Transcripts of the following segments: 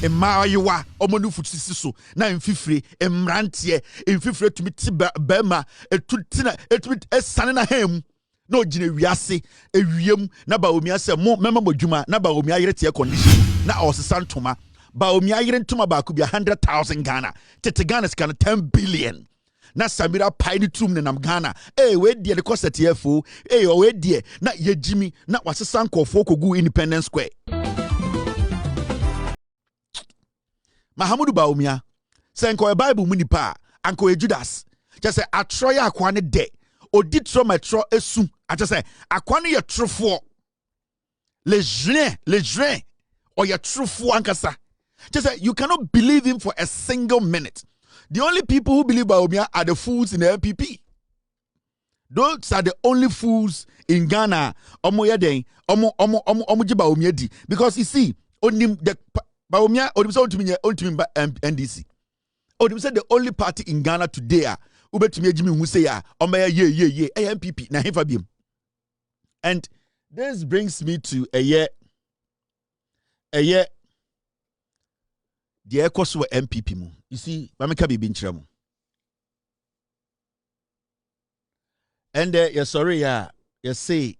Emayiwa omonu futisi so na mfifire emrantie mfifire tumi ti bema etutina etumi esane na hem na ogine wiase ewiem na Bawumia se mo mema modwuma na Bawumia yere tie condition na osesa ntoma Bawumia yere ntoma ba ku bia 100,000 Ghana tete Ghana sika 10 billion na Samira paini tum ne nam Ghana we die de kosete afo we die na yejimi na wasesa nkofo kogu Independence Square Mahamudu Bawumia senko e Bible mu nipa anko e Judas just say atroya akwa ne de odi tro metro esu just say akwa ne ye trofo le juin or ye trofo ankasa just say you cannot believe him for a single minute. The only people who believe Bawumia are the fools in the MPP. Those are the only fools in Ghana. Because you see, only the Bawumia NDC. The only party in Ghana today MPP na him. And this brings me to a year the echoes were MPP mu. You see, Mamika be binchramu. And sorry, you say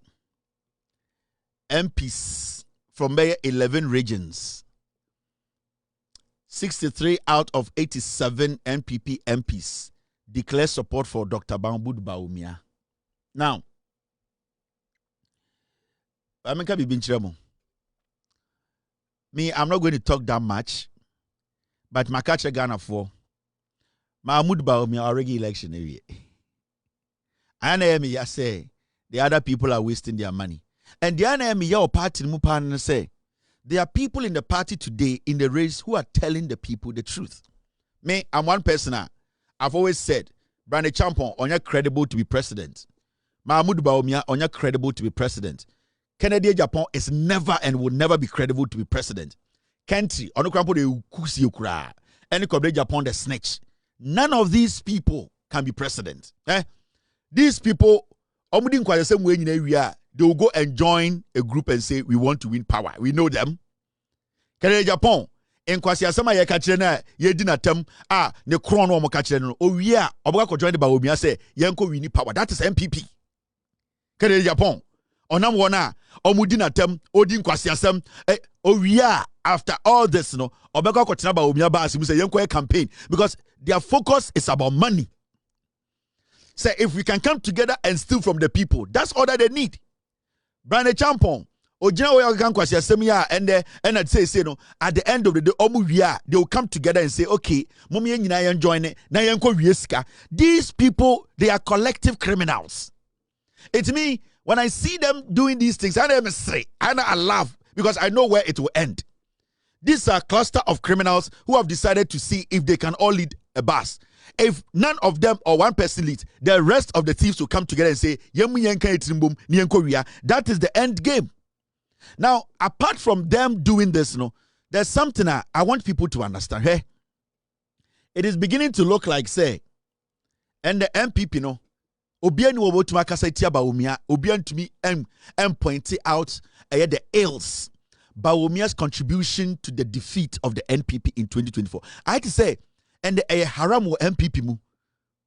MPs from 11 regions. 63 out of 87 NPP MPs declare support for Dr. Bawumia. Now, Mamika be binchramu. Me, I'm not going to talk that much. But Makache Ghana for Mahmoud Bawumia already election area. And I say the other people are wasting their money. And the enemy your party mupan say there are people in the party today in the race who are telling the people the truth. Me, I'm one person. I've always said Brandon Champon on your credible to be president. Mahmoud Bawumia on your credible to be president. Kennedy Japan is never and will never be credible to be president. Country, on the kusi ukra, any coverage upon the snitch. None of these people can be president. These people, the same way they will go and join a group and say, we want to win power. We know them. Kennedy Japan, in Kwasiasama Yakachena, Yedinatem, the crown of Mokacheno, Obaka joined the Bawumia say, Yanko we need power. That is MPP. Kennedy Japan, Onam Wana, Omudinatem, Odin Kwasiasam, after all this, Obeka Kotina Bawumia Basi say Yanko campaign because their focus is about money. Say if we can come together and steal from the people, that's all that they need. Brandon Champon, Ojina Oyakan Kwasiasem and I'd say no at the end of the day, they will come together and say, okay, Mummy and I join it, Nayanko Rieska. These people, they are collective criminals. It's me when I see them doing these things, I laugh because I know where it will end. These are a cluster of criminals who have decided to see if they can all lead a bus. If none of them or one person leads, the rest of the thieves will come together and say, that is the end game. Now, apart from them doing this, there's something I want people to understand. Hey, it is beginning to look like, say, and the MPP, Obiani wo to makasa tia Bawumia, Obiani to me point out the ills. Bawumia's contribution to the defeat of the NPP in 2024. I had to say, and the haram MPP mu.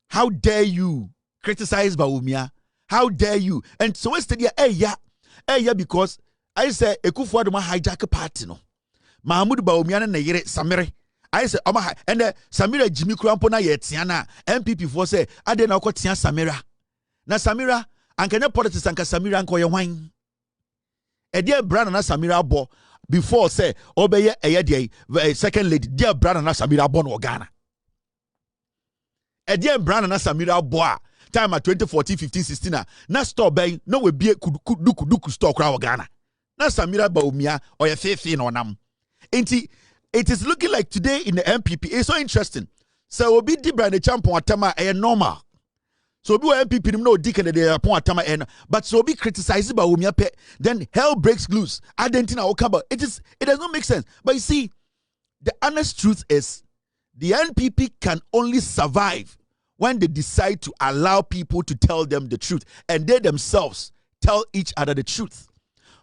How dare you criticize Bawumia? How dare you? And so it's the because I say Ekufu Adoma hijack a party no. Mahmoud Bawumia na yere Samira. I say and Samira Jimmy Krampo na yetiana MPP for say ade na ko tia Samira. Na Samira ankanya politics anka Samira anko ye wan. A dear brother na Samira bo before say obeye a second lady dear brother na Samira bo no Ghana. A dear brother na Samira bo time at 2014 15 16 na store bay no we be kudu store kra Ghana. Na Samira Bawumia or ye fefe no nam. Enti it is looking like today in the MPP it's so interesting. So obi di Brandon Champon atama e normal. So be MPP no dikene de upon atama en but so be criticized by Bawumia pe then hell breaks loose. Adentina Okaba. It does not make sense. But you see, the honest truth is the NPP can only survive when they decide to allow people to tell them the truth and they themselves tell each other the truth.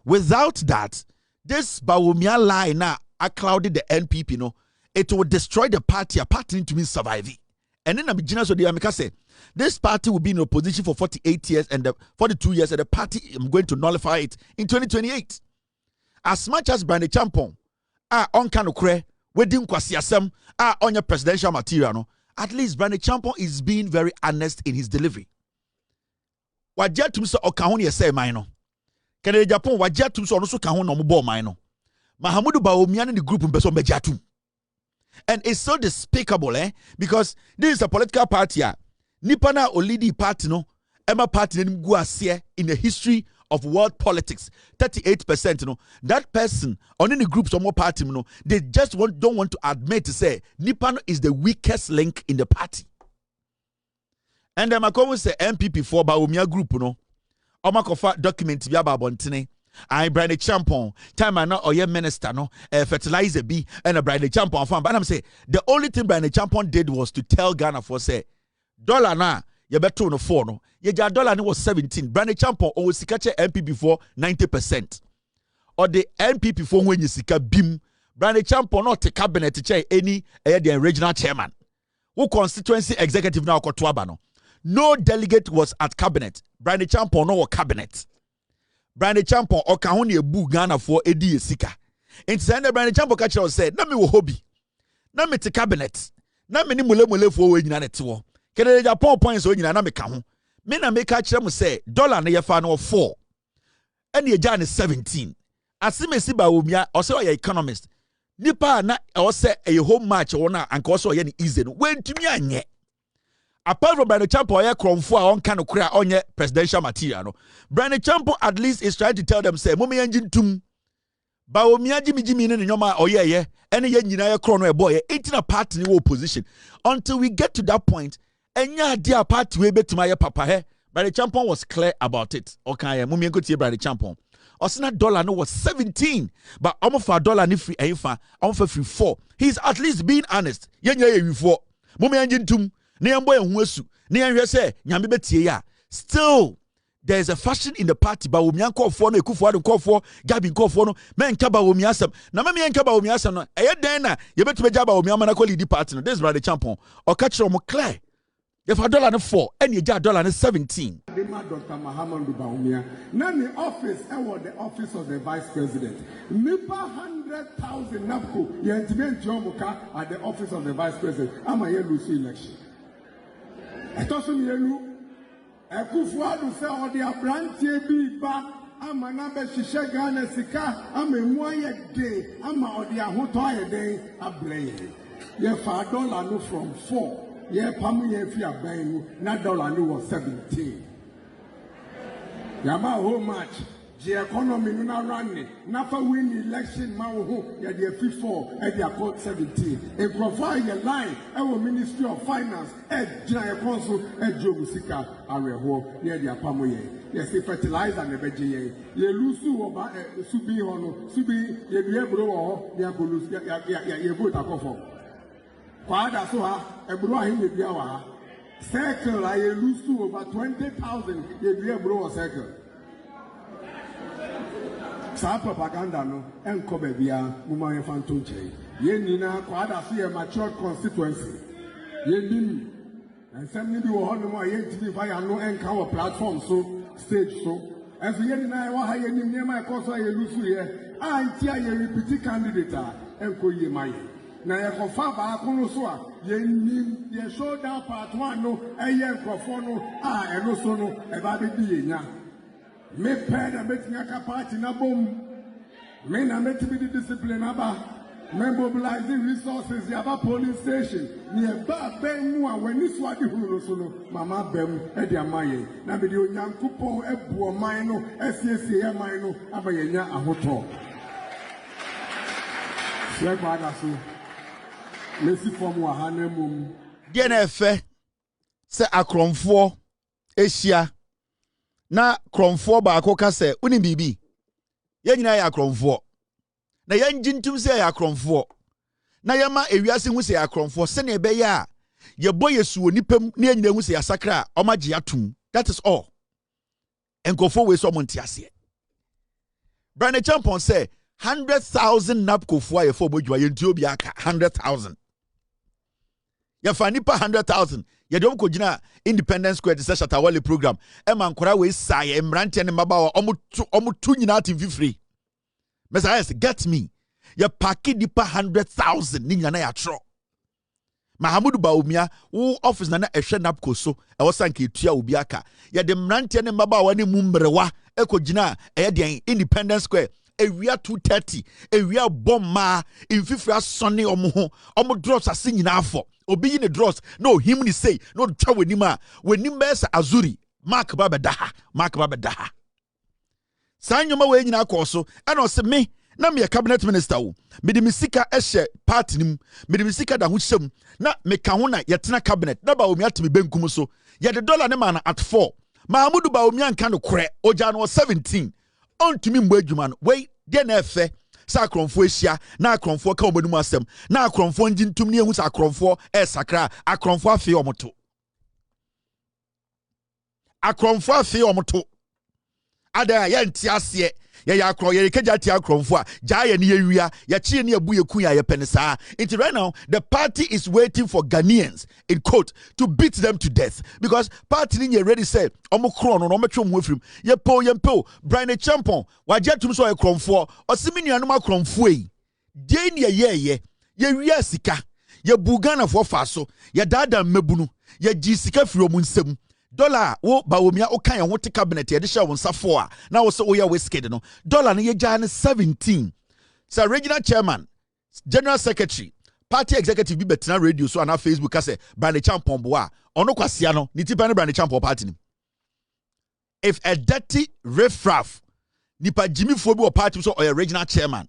Without that, this Bawumia lie now clouded the NPP, no, it will destroy the party. A party to me survive. And then I'm so the America say this party will be in opposition for 48 years and 42 years, and the party I'm going to nullify it in 2028. As much as Brandon Champon on Kanokre, wedding kwasiasem on your presidential material, no, at least Brandon Champon is being very honest in his delivery. Wajia tum so okahon ye say man no. Kennedy Japan wajia tum so no so kahon no mo ball man no. Mahamudu Bawumia and the group mbeso mejatum. And it's so despicable, because this is a political party. Nipana Olidi party no, Emma party in the history of world politics. 38%, no. That person on any groups or more party, no, they just don't want to admit to say Nipano is the weakest link in the party. And then I say MPP for Bawumia group, no. Omakofa document via Babontine. I Brand Champon, time I know or minister, no, fertilizer B and a Brand Champon farm. But I'm saying the only thing Brand Champon did was to tell Ghana for say, dollar na, you better no 4 no. Your dollar was 17. Brand Champon always catch MP before 90%. Or the MP for when you see a beam, Brand Champon not the cabinet chair any the regional chairman. Who constituency executive now Kotwabano. No delegate was at cabinet. Brand Champon no cabinet. Brand Champon or kahoni ebu Ghana for edi sika. In send Brand Champon catch us said, na me wo hobby. Na me te cabinet. Na me ni mule for we nyina netwo. Kennedy Japan points o nyina na me ka ho. Me na me catch them say dollar na ye fa no 4. And ye jan is 17. Asimesi Bawumia or say o economist. Nipa na o say a home match or na anka so ye ni easy no. When to me anye. Apart from Brandon Champon, I cromfo on kind of clear on your presidential material. No, Brandon Champon at least is trying to tell them say, "Mummy engine tum, Bawumia Jimmy in your oh yeah, any year chrono boy, 18 a party in opposition until we get to that point. And yeah, dear party way back to my papa here. Brandon Champon was clear about it. Okay, Mummy go to Brandon Champon. Osina dollar no was 17, but almost for $1 ni free ain't almost for free 4. He's at least being honest. Yeah, 4. Mummy engine tum. Still, there is a fashion in the party. Bawumia call for no, Kufuor call for, Gabin call for no, men Bawumia Sam. Na me and Bawumia Sam. Ayadena, you better be Bawumia Manacoli the party. This is Brother Champon. Or catch your clear. If $1.04 and you got $17. Dr. Mahamudu Bawumia. Now the office, I was the office of the vice president. Nipa 100,000 napko. You intimate Jomoka at the office of the vice president. I'm a Lucy election. I told you, I could afford to say all the branches be back. I'm a number Shishagan Sika. I'm a 1 day. I'm a the Ahotoy day. I blame you. $5 no from 4. Yeah, Pamu Yefia Bayu, not dollar no was 17. Yama how much? The economy no running. Nafa win election, Mahu, ya the 54, and the accord 17. And provide a line, our Ministry of Finance, Giant Council, and Joe Musika, Areho, near the Apamoye. Yes, they fertilize and the veggie. Ye lusu over Subi Hono, Subi, ye bro, ya Bulus, ya vote a coffin. Father, so a bro in the Biawa. Circle, I lose to over 20,000. Ye bro circle. Sa propaganda no enko bebia muma ye fanto che ye nyina kwada so ye mature constituency ye nim and some ni bi wo hono mo ye ntimi fa ya no enka wo platform so stage so and so ye nyina wa ha ye nim nema e koso ye lusu ye anti ye repeat candidate enko ye maye na ye kofa ba ko no so a ye nim ye show that part 1 no e ye nkofo no e no so no e ba be di ye nya me pay na metinga party na bom me na metimi the discipline aba me mobilizing resources yaba police station nearby ben mu a wani so ade hunu so no mama bem e de amaye na be de onyankopon ebu oman no esiesie e man no abayenya ahoto se gbada so lesi form wa hanemum de na efe se akromfo ehia na kromfo ba akoka se uni bibi ye nyina ya kromfo na ye njintum se ya kromfo na ye ma ewiase hu se ya kromfo se na ebe ya ye boy yesu onipam na nyina hu se ya sakra o magye atum. That is all. Enkofo we so monti ase Brandon Champon say 100,000 napco for your for boju yentuo bi aka 100,000. Ya fa nipa 100,000. Ya dem ko gina Independence Square the Shatawale program. E man kwara we saye emrante ne maba omutu nyina TV free. Messiah get me. Ya paki nipa 100,000 ni nyana ya tro. Mahamudu Bawumia wo office na ehwe napco so e wo sanka etua obi aka. Ya de mrante ne maba wa ne mumrewa ekogina de Independence Square ewia 2:30 ewia bomma infifra sonne omo drops ase nyina afọ obi yi ne drops no him ni say no twa wanim a wanim be sa azuri mark babedaha sanyoma we nyina akọ e no se me na me cabinet minister wo me de misika ehye party nim me de misika da ho hyem na me ka ho na yetena cabinet na Bawumia teme benkum so ye de dollar ne ma na at 4 Mahamudu Bawumia nka no kore oja no 17 ontumi mbo adwuma no wei de na efe sa akronfo ehia na akronfo ka omanum asem na akronfo njintum ne ehu sa akronfo sakra akronfo afi omoto ada ya nti ase ya akron ye keja ti akronfo a jaaye ne yewia ya chie ne abu yeku ya penisa. It right now the party is waiting for Ghanaians in court to beat them to death because party ni ready say omo kron no omo twom afrim ye po Brian Champon wajetum so akronfo osimi nuanom akronfo yi de ne ye wia sika ye bugana fo faso ye dada mebunu ye ji sika firi omu nsem dollar wo Bawumia o kan ho te cabinet ye de hye won safo a na wo so wo ya whisked no dollar ne ye ja ne 17 sir regional chairman general secretary party executive bi betena radio so na Facebook ka se Brian Champon bo a ono kwasia no ni tipa ne Brian Champon party ni if a dirty riffraff nipa Jimmy fo bi o party so or regional chairman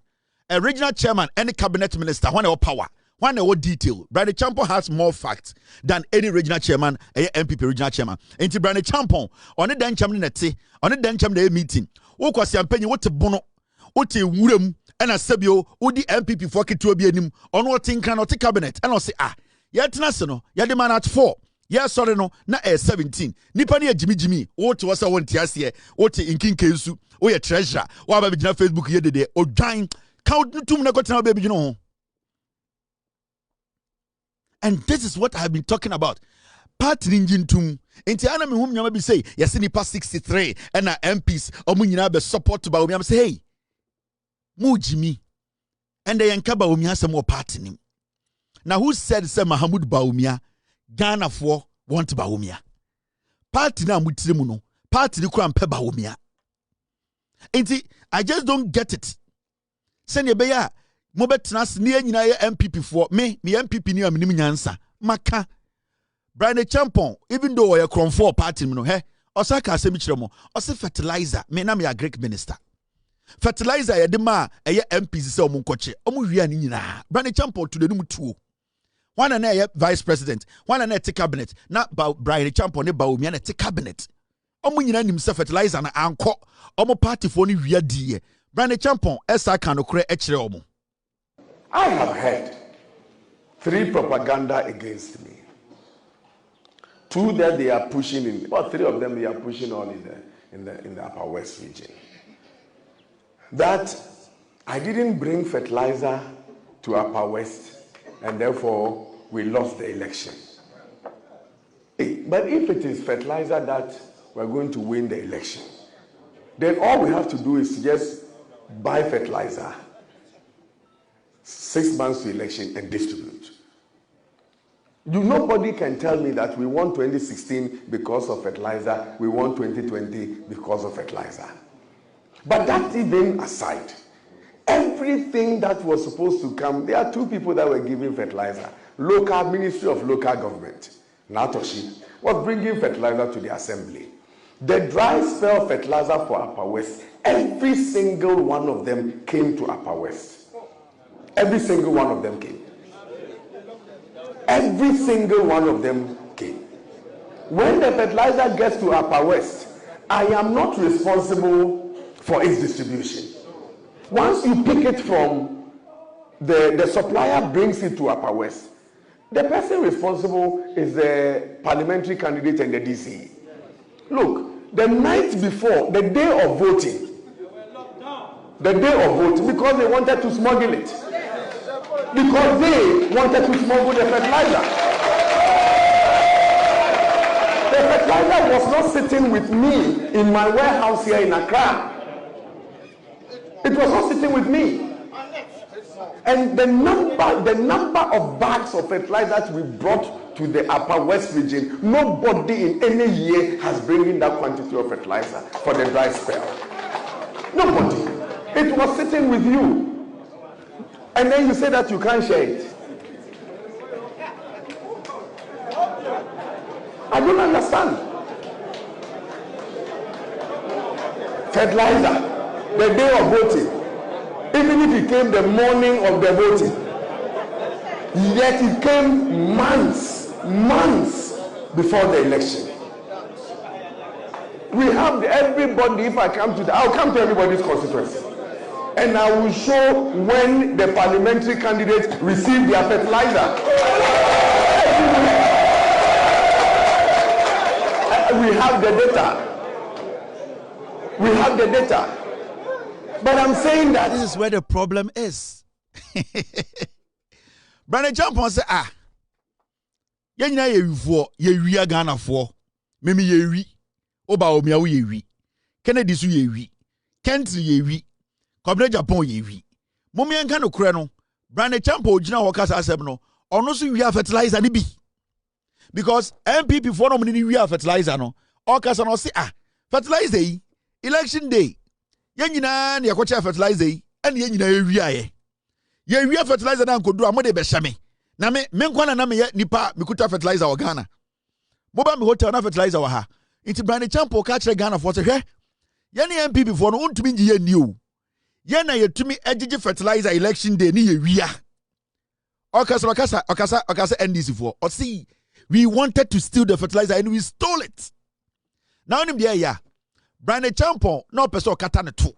any cabinet minister when e power one detail. Brian Champon has more facts than any regional chairman, a MPP regional chairman. Enti Brian Champon on the den chairman nete, on the den chairman meeting. O kwasi ampenyi wote bono, wote wurem, ena sebio, udi MPP for kitu obi enim, ono tinka no te cabinet, ena se yetena se no, yade man at 4. Yes, sorry no, na 17. Nipa ni Jimmy, wote wasa wonti ase, wote inkinke nsu, o ye treasure, wa ba bigina Facebook ye dede, o dwan, count tum na kotena obi bigino ho. And this is what I have been talking about. Party ninjintum. Enti ana me hum nyama bi say, yesi nipa 63 and na MPs omu nyina be support to Bawumia. Say, hey, mu Jimmy. And they yanka Bawumia some more party nim. Now who said say Mahamudu Bawumia? Ghana for want Bawumia. Party na mutire mu no. Party ni kwa mpe Bawumia. Enti I just don't get it. Send be ya mobetnas ni nyina ye MPP for me MPP ni amnim nyansa maka Brian Champon even though we kronfo party no osaka asemi kiremo ose fertilizer me na me agric minister fertilizer ye de ma eye MPs se omu nkoche omu wia ni nyina Brian Champon to the num tuo one na ye vice president one na te cabinet na Brian Champon ne Bawumia na te cabinet omu nyina nim se fertilizer na anko omu party for ni wia die Brian Champon esa kan okre e kire omu. I have heard 3 propaganda against me. 2 that they are pushing in, about 3 of them they are pushing on in the Upper West region. That I didn't bring fertilizer to Upper West and therefore we lost the election. But if it is fertilizer that we're going to win the election, then all we have to do is to just buy fertilizer 6 months to election and distribute. Nobody can tell me that we won 2016 because of fertilizer, we won 2020 because of fertilizer. But that even aside, everything that was supposed to come, there are 2 people that were giving fertilizer. Local Ministry of Local Government, Natoshi, was bringing fertilizer to the assembly. The dry spell fertilizer for Upper West, every single one of them came to Upper West. Every single one of them came. Every single one of them came. When the fertilizer gets to Upper West, I am not responsible for its distribution. Once you pick it from the supplier brings it to Upper West, the person responsible is the parliamentary candidate and the DCE. Look, the night before, the day of voting, the day of voting because they wanted to smuggle it. Because they wanted to smuggle the fertilizer. The fertilizer was not sitting with me in my warehouse here in Accra. It was not sitting with me. And the number of bags of fertilizers we brought to the Upper West region, nobody in any year has bringing that quantity of fertilizer for the dry spell. Nobody. It was sitting with you. And then you say that you can't share it. I don't understand. Fertilizer, the day of voting. Even if it came the morning of the voting, yet it came months before the election. We have everybody, if I come to I'll come to everybody's constituency. And I will show when the parliamentary candidates receive their fertilizer. We have the data. We have the data. But I'm saying that this is where the problem is. Brother Jump on say, Yenya ye Ghana for. Mimi ye Bawumia ye Kennedy su ye Kentry ye Govt Japan ye Mummy and Kano Kreno. Brother Jump Ojina Wakas Asebno. Or no so we have fertilizer ni bi. Because MPP for no we have fertilizer no. Or kasa no say fertilizer election day. Yen nyina na yakocha fertilizer yi ene yen nyina ewia ye ewia fertilizer na nkodu amode be hye me na me nkwana na me nipa mekuta fertilizer wa Ghana moba me hotel na fertilizer wa ha inti brand champo ka kire Ghana for se hwe yen MPP for no untumi ngi ye ni o yen na yetumi agige fertilizer election day ni ewia okasa NDC for or see we wanted to steal the fertilizer and we stole it now nim dey ya Brand Champo no person kata ne to.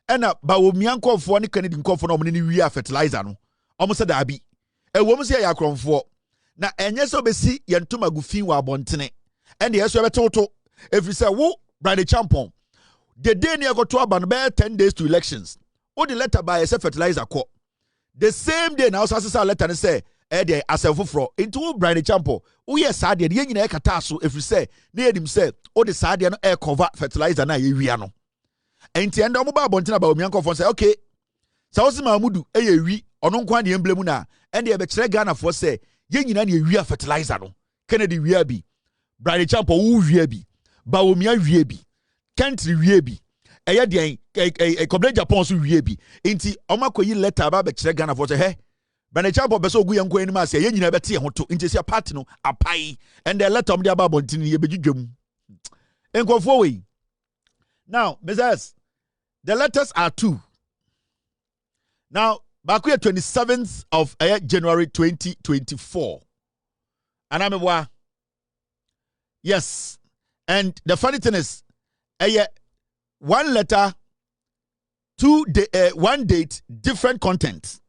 Ena Bawumia nkofo ne Kennedy nkofo no omni wi fertilizer no. Omo se da bi. E wo mo se ya kromfo. Na enye se obesi ye ntoma gufin wa abontene. Ene yeso e betoto. Every say wo Brand Champo. The day ne go to aban be 10 days to elections. O the letter by se fertilizer ko. The same day now sasa letter ne say de asefofro into Brand Champo wo ye saa de ye nyina e kata so every say na yedim say o de saa de no e cover fertilizer na ye wia no enti enda omo ba bontina ba Bawumia nkofo say okay sa wosi Mamudu e ye wi ono nkwa de emblemu na ende e be kire Ghana for say ye nyina na ye wia fertilizer no Kennedy wia bi Brand Champo wo wia bi Bawumia wia bi Kentry wia bi eye de Govt Japan so wia bi enti omo akoyi letter ba be kire Ghana for say he Brand Champo beso ogu yanko anim ase ye nyina beti ho to nti sia party no apai and the letter om de aba bontini ye begidwam enkofo we now bezas the letters are two now back here 27th of January 2024 and I'm yes and the funny thing is one letter one date different content.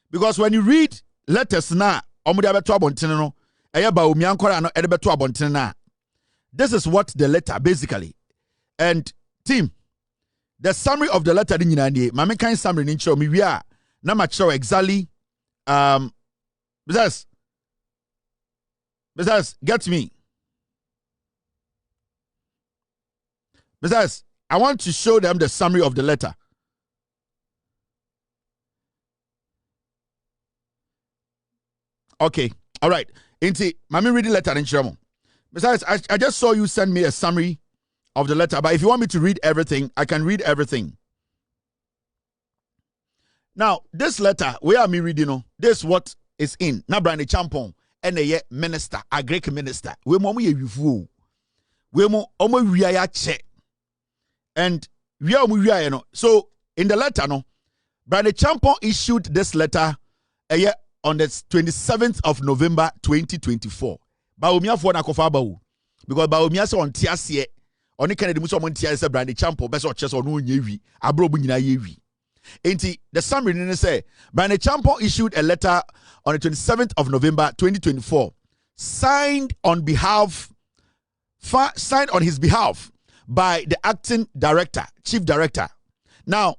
Because when you read letters na omude abeto abontene no eye Bawumia nkora no ebeto abontene na this is what the letter basically and team the summary of the letter din nyina nie mame kan summary ni nchiro me wi a na ma chiro exactly business get me business I want to show them the summary of the letter. Okay, all right. Inti, mami read the letter in Chiramo. Besides, I just saw you send me a summary of the letter, but if you want me to read everything, I can read everything. Now, this letter, where am I reading? This is what is in. Na Brand Champon, and a minister, a Greek minister. We mo ye wifu. We mo omo wiya che. And we are wiya no. So in the letter, no, Brand Champon issued this letter on the 27th of November 2024. Bawumia for na kofa bawo. Because Bawumia se on tiase oni Kennedy muso on tiase Brand Champo beso cheso no nyewi abro bu nyina yewi. Enti the summary ni say Brand Champo issued a letter on the 27th of November 2024 signed on his behalf by the acting director, chief director, Now,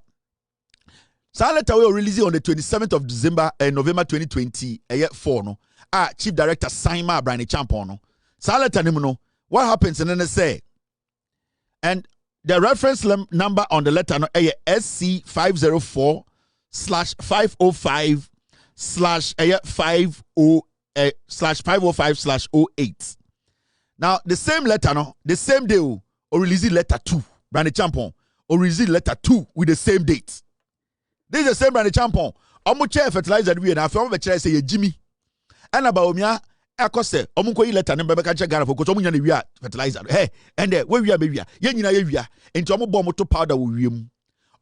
that letter we released on the 27th of December and November 2020, a year 4 no. Chief Director Simon Brani Champon no. That letter no. What happens and then they say, and the reference number on the letter no SC 504/505/505/08. Now the same letter no, the same day or release letter 2, Brani Champon, or release letter 2 with the same date. This is the same Brani Champon. Omuche fertilizer we na afọ be say Jimmy. And Bawumia akose omunko yi letter number ka che Ghana for because omunya na wi fertilizer. Hey, and we wi be wi. Ye nyina ye wi. Enti ombo moto powder wo wiem.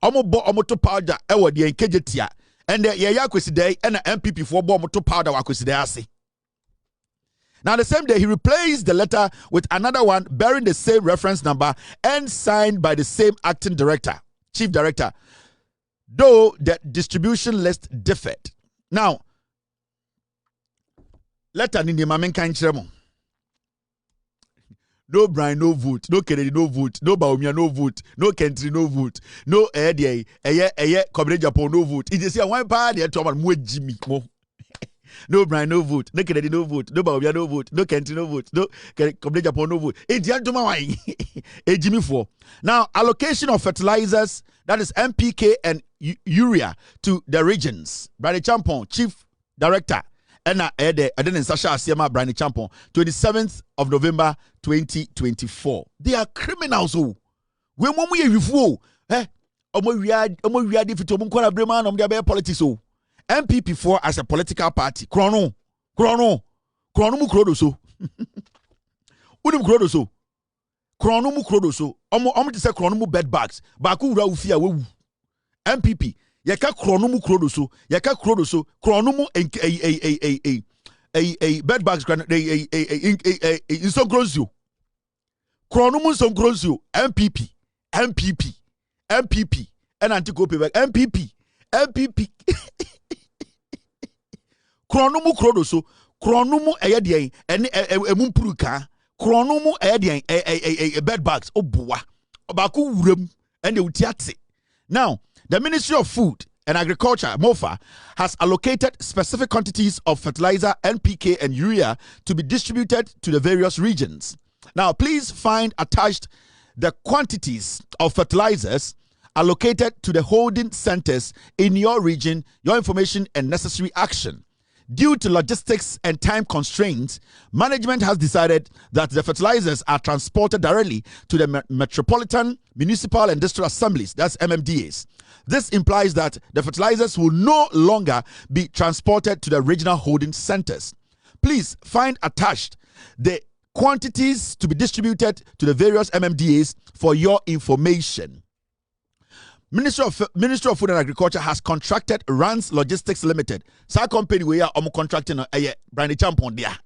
Omoto powder e wo de enkejetia. And ye ya kwesi dey and MPP for bo moto powder wa kwesi dey ase. Now the same day he replaced the letter with another one bearing the same reference number and signed by the same acting director, chief director. Though the distribution list differed. Now, letter in the Mamen Kanchemo. No Brian, no vote. No Kennedy, no vote. No Bawumia, no vote. No Kentry, no vote. No Eddie, Coverage Japan, no vote. It is a one party at Toman, Jimmy. No Brian, no vote. No Kennedy, no vote. No Bawumia, no vote. No Kentry, no vote. No Coverage Japan, no vote. It's a Jimmy 4. Now, allocation of fertilizers, that is MPK and urea to the regions. Brani Champon, Chief Director, and then Sasha Asiama Brani Champon, 27th of November 2024. They are criminals. Who we refu omo wi adi fito mun kwara brema na mde politics o. MPP4 as a political party. Krono mu krodo so. Udim krodo so. Krono mu krodo so. Omo te say krono mu bed bags. Ba ku wura ufia wewu. MPP yaka krono mu krodo so. Yaka krodo so. Krono mu bed bags in so grozio. Krono mu so grozio. MPP and anti-copy back. MPP krono mu krodo so. Krono mu eyedien ene emumpuruka. Krono mu eyedien bed bags oboa. Obaku wurem and utiate. Now, the Ministry of Food and Agriculture, MOFA, has allocated specific quantities of fertilizer, NPK, and urea to be distributed to the various regions. Now, please find attached the quantities of fertilizers allocated to the holding centers in your region, your information, and necessary action. Due to logistics and time constraints, management has decided that the fertilizers are transported directly to the Metropolitan, Municipal, and District Assemblies, that's MMDAs. This implies that the fertilizers will no longer be transported to the regional holding centers. Please find attached the quantities to be distributed to the various MMDAs for your information. Ministry of Food and Agriculture has contracted Rans Logistics Limited. Sa company we are contracting Brani Champon dia.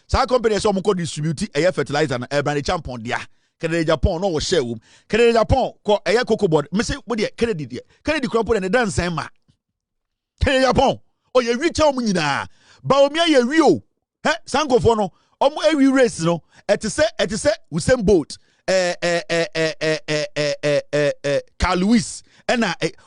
Sa company is distribute fertilizer na Brani Champon dia. Kennedy Japan no share wum. Kennedy Japan ko cocoa board. Me say what dey Kennedy dia. Kennedy crop na dance ma. Kennedy Japan. O ye wi cha omu nyina. Bawumia ye wi o. Sango for no. Omu ewi race no. Eti se Usain Bolt. Carl Lewis and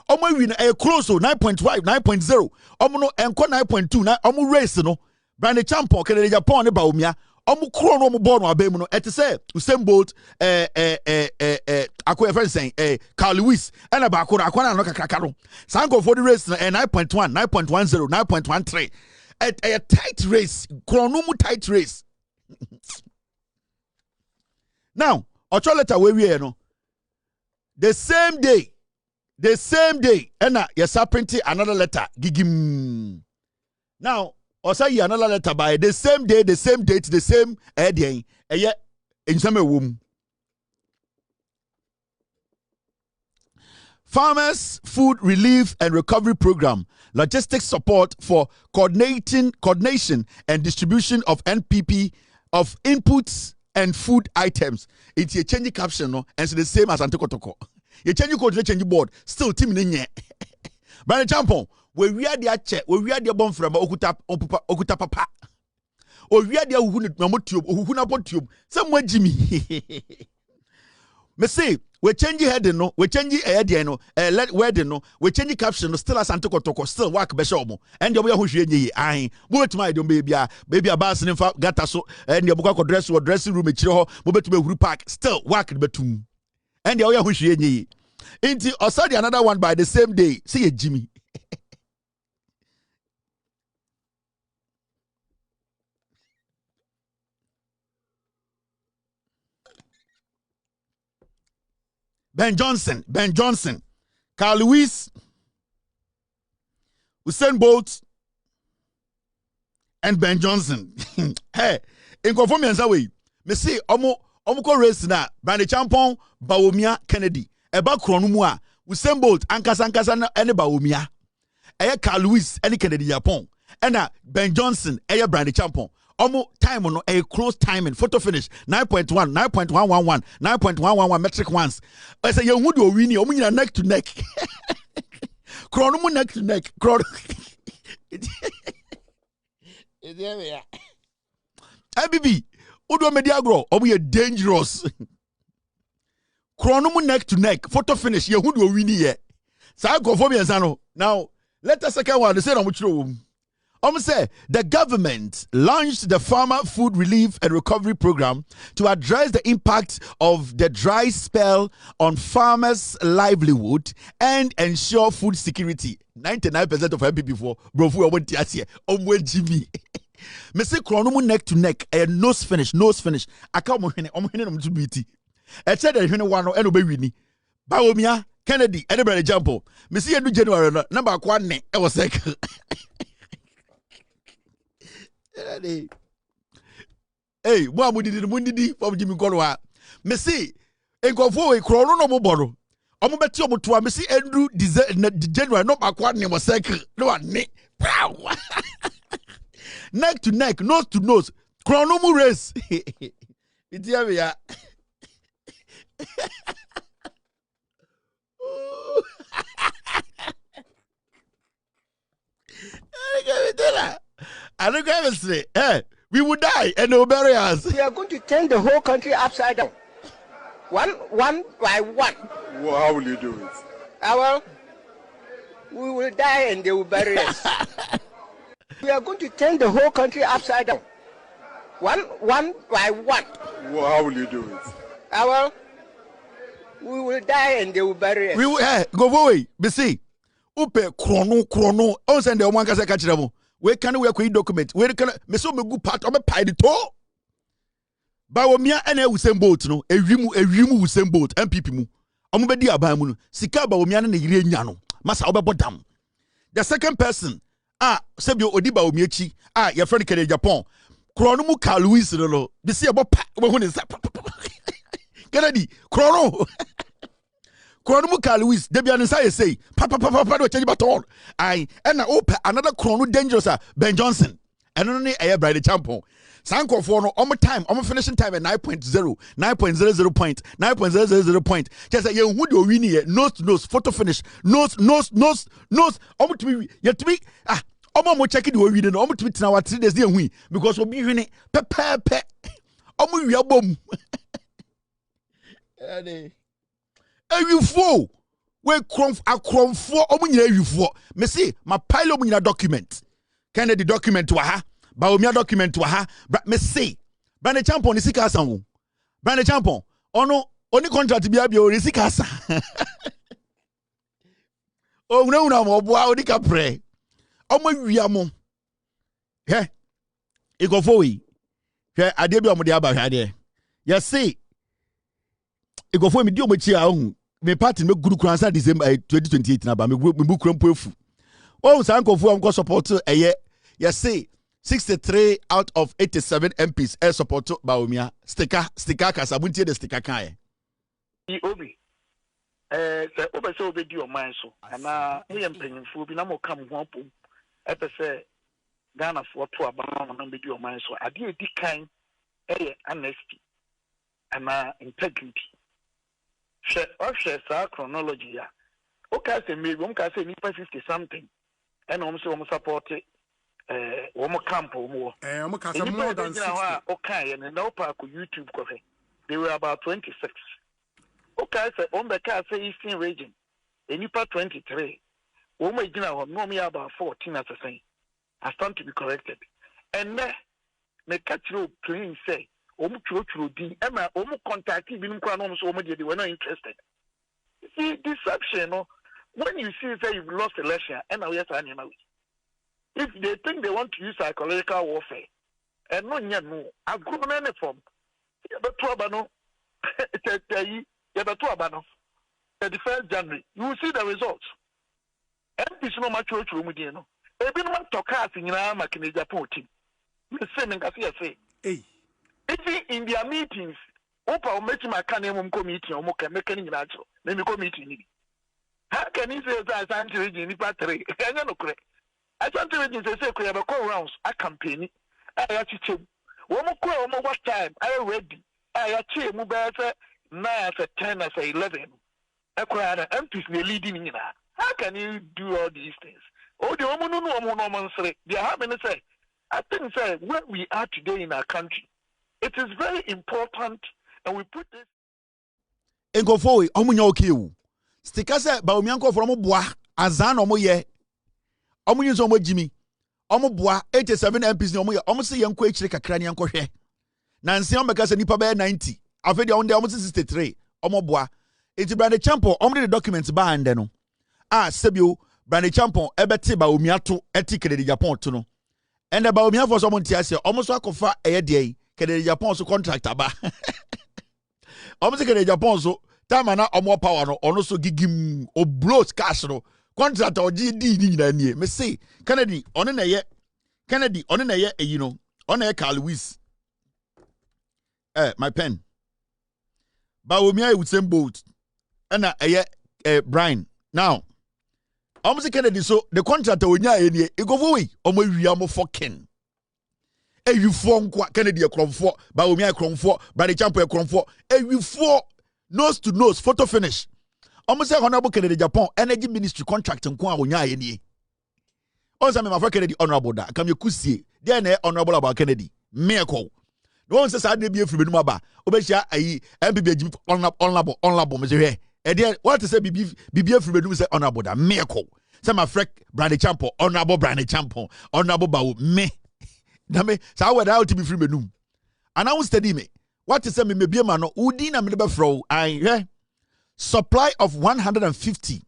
omo win close 9.5 9.0 omo no enko 9.2 na omo race no Brani Champon Kennedy Japan ne Bawumia omo kro no omo ball no abem no et say Usain Bolt akwa friend saying Carl Lewis and ba akwa no kakaka no sango for the race 9.1 9.10 9.13 a tight race chronomu tight race. Now Ocho letter we no. The same day, and yes, I printed another letter. Gigim. Now, also another letter by the same day, the same date, the same day, in some womb. Farmers Food Relief and Recovery Program, logistics support for coordination and distribution of NPP of inputs and food items. It's a change caption, no, and it's the same as Antokotoko. You change code, you change board, still team in ye. Brani Champon, we are the check, we are the bomb from Okuta Papa. Or we are the who tube, who tube, somewhere Jimmy. Me say, we change heading no, we change heading no, let wedding no, we change caption no, still as antokotoko, still work beshomo. And the way who she ye, I, but my don't baby a bass in fact, gata so, and your book dress or dressing room, chiho, mobile to be park, still work betum. And the way who she ye. Into also another one by the same day. See you, Jimmy. Ben Johnson, Carl Lewis, Usain Bolt, and Ben Johnson. Hey, in conformance away, me see omo ko race na Brandy Champon, Bawumia Kennedy. Eba kronumua, Usain Bolt, ankasa na ene Bawumia. Eye Carl Lewis, ene Kennedy Japan. Ena Ben Johnson, eye Brandy Champon. Omo time no a close timing photo finish 9.1 9.111 9.111 metric ones. I say you would win you omo neck to neck. Chrono neck to neck. Chrono. IBB Udo Mediagro omo you dangerous. Chrono neck to neck photo finish you would win ye. Sa go for me ansano. Now let us second one they say omo chiro. Say the government launched the Farmer Food Relief and Recovery Program to address the impact of the dry spell on farmers' livelihood and ensure food security. 99% of MPP for brofu I want to ask here. Jimmy. Me say chronomu neck to neck and nose finish. Aka omo to biti. E said that hene one no eno be wini. Bawumia Kennedy anybody jump. Me see you January number 1 ne e was like hey, mundi from Jimmy Golwa. Me see, enkofo we krono no mo boro. Omo beti omo to me see Andrew January no akwa ne mo cycle. No ne. Neck to neck, nose to nose. Krono mo race. Iti ya ya. I don't ever say, we would die and they'll bury us. We are going to turn the whole country upside down. One by one. Well, how will you do it? Well, we will die and they will bury us. We are going to turn the whole country upside down. One by one. Well, how will you do it? Well, we will die and they will bury us. We will, go away, be see. Upe chrono. On send the one kasa kachiramo. We can work with document. We can me so me good part of me pay the to. Bawumia ene Usain Bolt no. Ewimu Usain Bolt MPP mu. Omo be di aban mu no. Sika Bawumia na yire nya no. Masa obebodam. The second person sebio odi Bawumia chi your friend Kennedy Japan. Chrono mu Carl Lewis no. Be see abo pa hu ne sa. Kennedy chrono. Chrono Carl Lewis, Debian say, Papa, do change baton. And another chrono dangerous, Ben Johnson. And only a Brady Champo. Sanko for no time, finishing time at 9.0 point, 9.000 point. Just a young wood or winnie, nose to nose, photo finish, nose, almost to be, yet to be, almost checking the reading, almost to be now at 3 days, dear we, because we'll be winning, pep, almost we are bomb. You fool. We crumb for you for. Me see my pile of document. Kennedy document to ha. Bawumia document to ha. Me see. Brandy Champon is sikasa. Brandy Champon. Ono only contract be abio is sikasa. Oh no mo boa oni ka pre. Omo wiamo. He. E go for we. He ade bi omo de aba hwa de. You see. E go for me di omo chi a me party me guru kransa December 2028 na ba me book krampo efu o sankofo am ko support you say 63 out of 87 MPs support Bawumia sticker kasa buntie the sticker kan obi se obi so obi di o man so na e mpanyimfo bi na mo kam ho apom epese Ghana for to aba na be di o man so ade edi kan honesty and integrity. Share chronology ya. Okay, say maybe one can say nipa 50 something, and almost support one camp or more. More than 60. Okay, and no park YouTube coffee. They were about 26. Okay, say Ombeka say Eastern region. Enipa 23. Omegina no me about 14 as I say. I stand to be corrected. And me catch you plain say Omu di Emma Omu contact even Kwanom so they were not interested. See deception, no. When you see say you've lost election, and now yes, if they think they want to use psychological warfare, and no, I've grown any form. The 31st January, you will see the results. MPs no much church room again. Ebi no talk us in our Japan team. The same in Kasia say. Hey, in their meetings, Opa make my canum committee or make any natural. Let me committee. How can he say that I'm to in the battery? I don't know. I don't know. Say, we have a call rounds, a campaign. I actually, one more what time? I ready. I actually move better 9 as 10 as 11. I cried, MPs leading in. How can you do all these things? Oh, the woman no say. They have been say. I think say where we are today in our country, it is very important, and we put this. Enkofo, omunya okiu. Stika se Bawumia nko from boa azan omo ye. Omo yin so omo jimi. Omo boa 87 MPs ni omo ye. Omo se yenko ekire kakra ni yenko hwe. Na nsia omeka se nipa be 90. Afedi on dey omo 63. Omo boa. Enti brand champion omo the documents ba ande no. Sebio brand champion ebete Bawumia to etikere di Japan to no. And the Bawumia for someone tiase omo so akofa eye dey kede Japan so contractor ba. Omo se kede Japan so time na omo power no ono so gigim o blows cash no contractor o di ni nyina nie me say Kennedy ono na ye you know ono ye Carl Lewis my pen Bawumia with same boat and Brian now omo se Kennedy so the contractor onya ye nie e go for we omo wi am fucking ewifo nkwa Kennedy ekromfo Bawumia ekromfo Brady Champo ekromfo ewifo nose to nose photo finish. Almost say honorable Kennedy Japan energy ministry contract nkwa onya ye nie. Once me my Kennedy honorable da kam ye kusie. There na honorable about Kennedy. Miracle. No one says I dey be free benum aba. Obehia ayi MPB agim honorable me say e there what to say be free benum say honorable da miracle. Say my friend Brady Champo honorable Brady Champo honorable Bawu me. Na me say we da to be free benum. And I will study me. What is me be man no udi na me be fro I supply of 150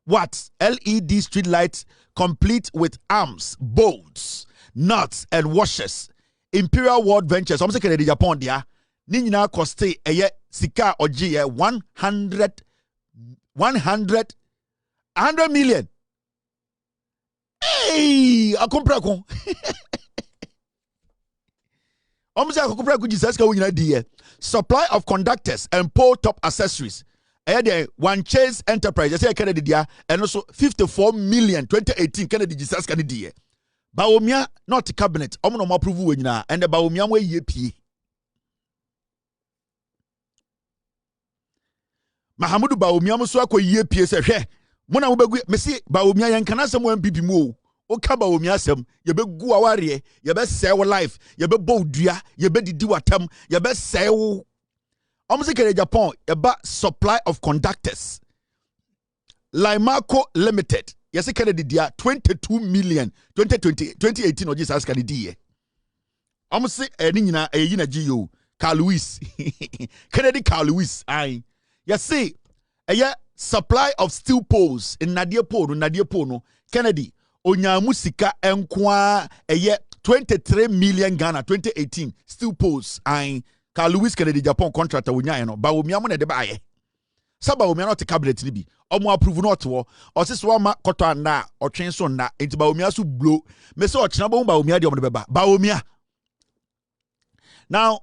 watts LED street lights complete with arms, bolts, nuts and washers. Imperial World Ventures I'm say Kennedy Japan dia ni nyina coste eye sika oji 100 million. Hey, akompra kon. Supply of conductors and pole top accessories. One Chase Enterprise, I say Kennedy dia, and also 54 million 2018 Kennedy Jesus Kennedy. Bawumia not cabinet, no more approve winner, and the Bawumia way ye pie. Mahamudu Bawumia Muswako ye pie say, Mona ubegu, Messi Bawumia yankana someone pipi mo. Oka Bawumia sem ye be gu aware ye be sell life ye be bo dua ye be didi watam ye be sell Kyeremanten Japan ye ba supply of conductors Limaco Limited yes Kennedy dia 22 million 2018 or Jesus can die eni nyina yina GO Carl Lewis Kennedy Carl Lewis ai you see supply of steel poles in Nadia Polo no Kennedy Onyamu sika enkwa 23 million Ghana 2018 steel poles and Carl Lewis Kennedy Japan contractor wonya no Bawumia mo na de baaye saba Bawumia not cabinet ni bi omo approve not wo osiso ma koto anda otwen so na enti Bawumia so blow me say ochina Bawumia de omo de beba Bawumia now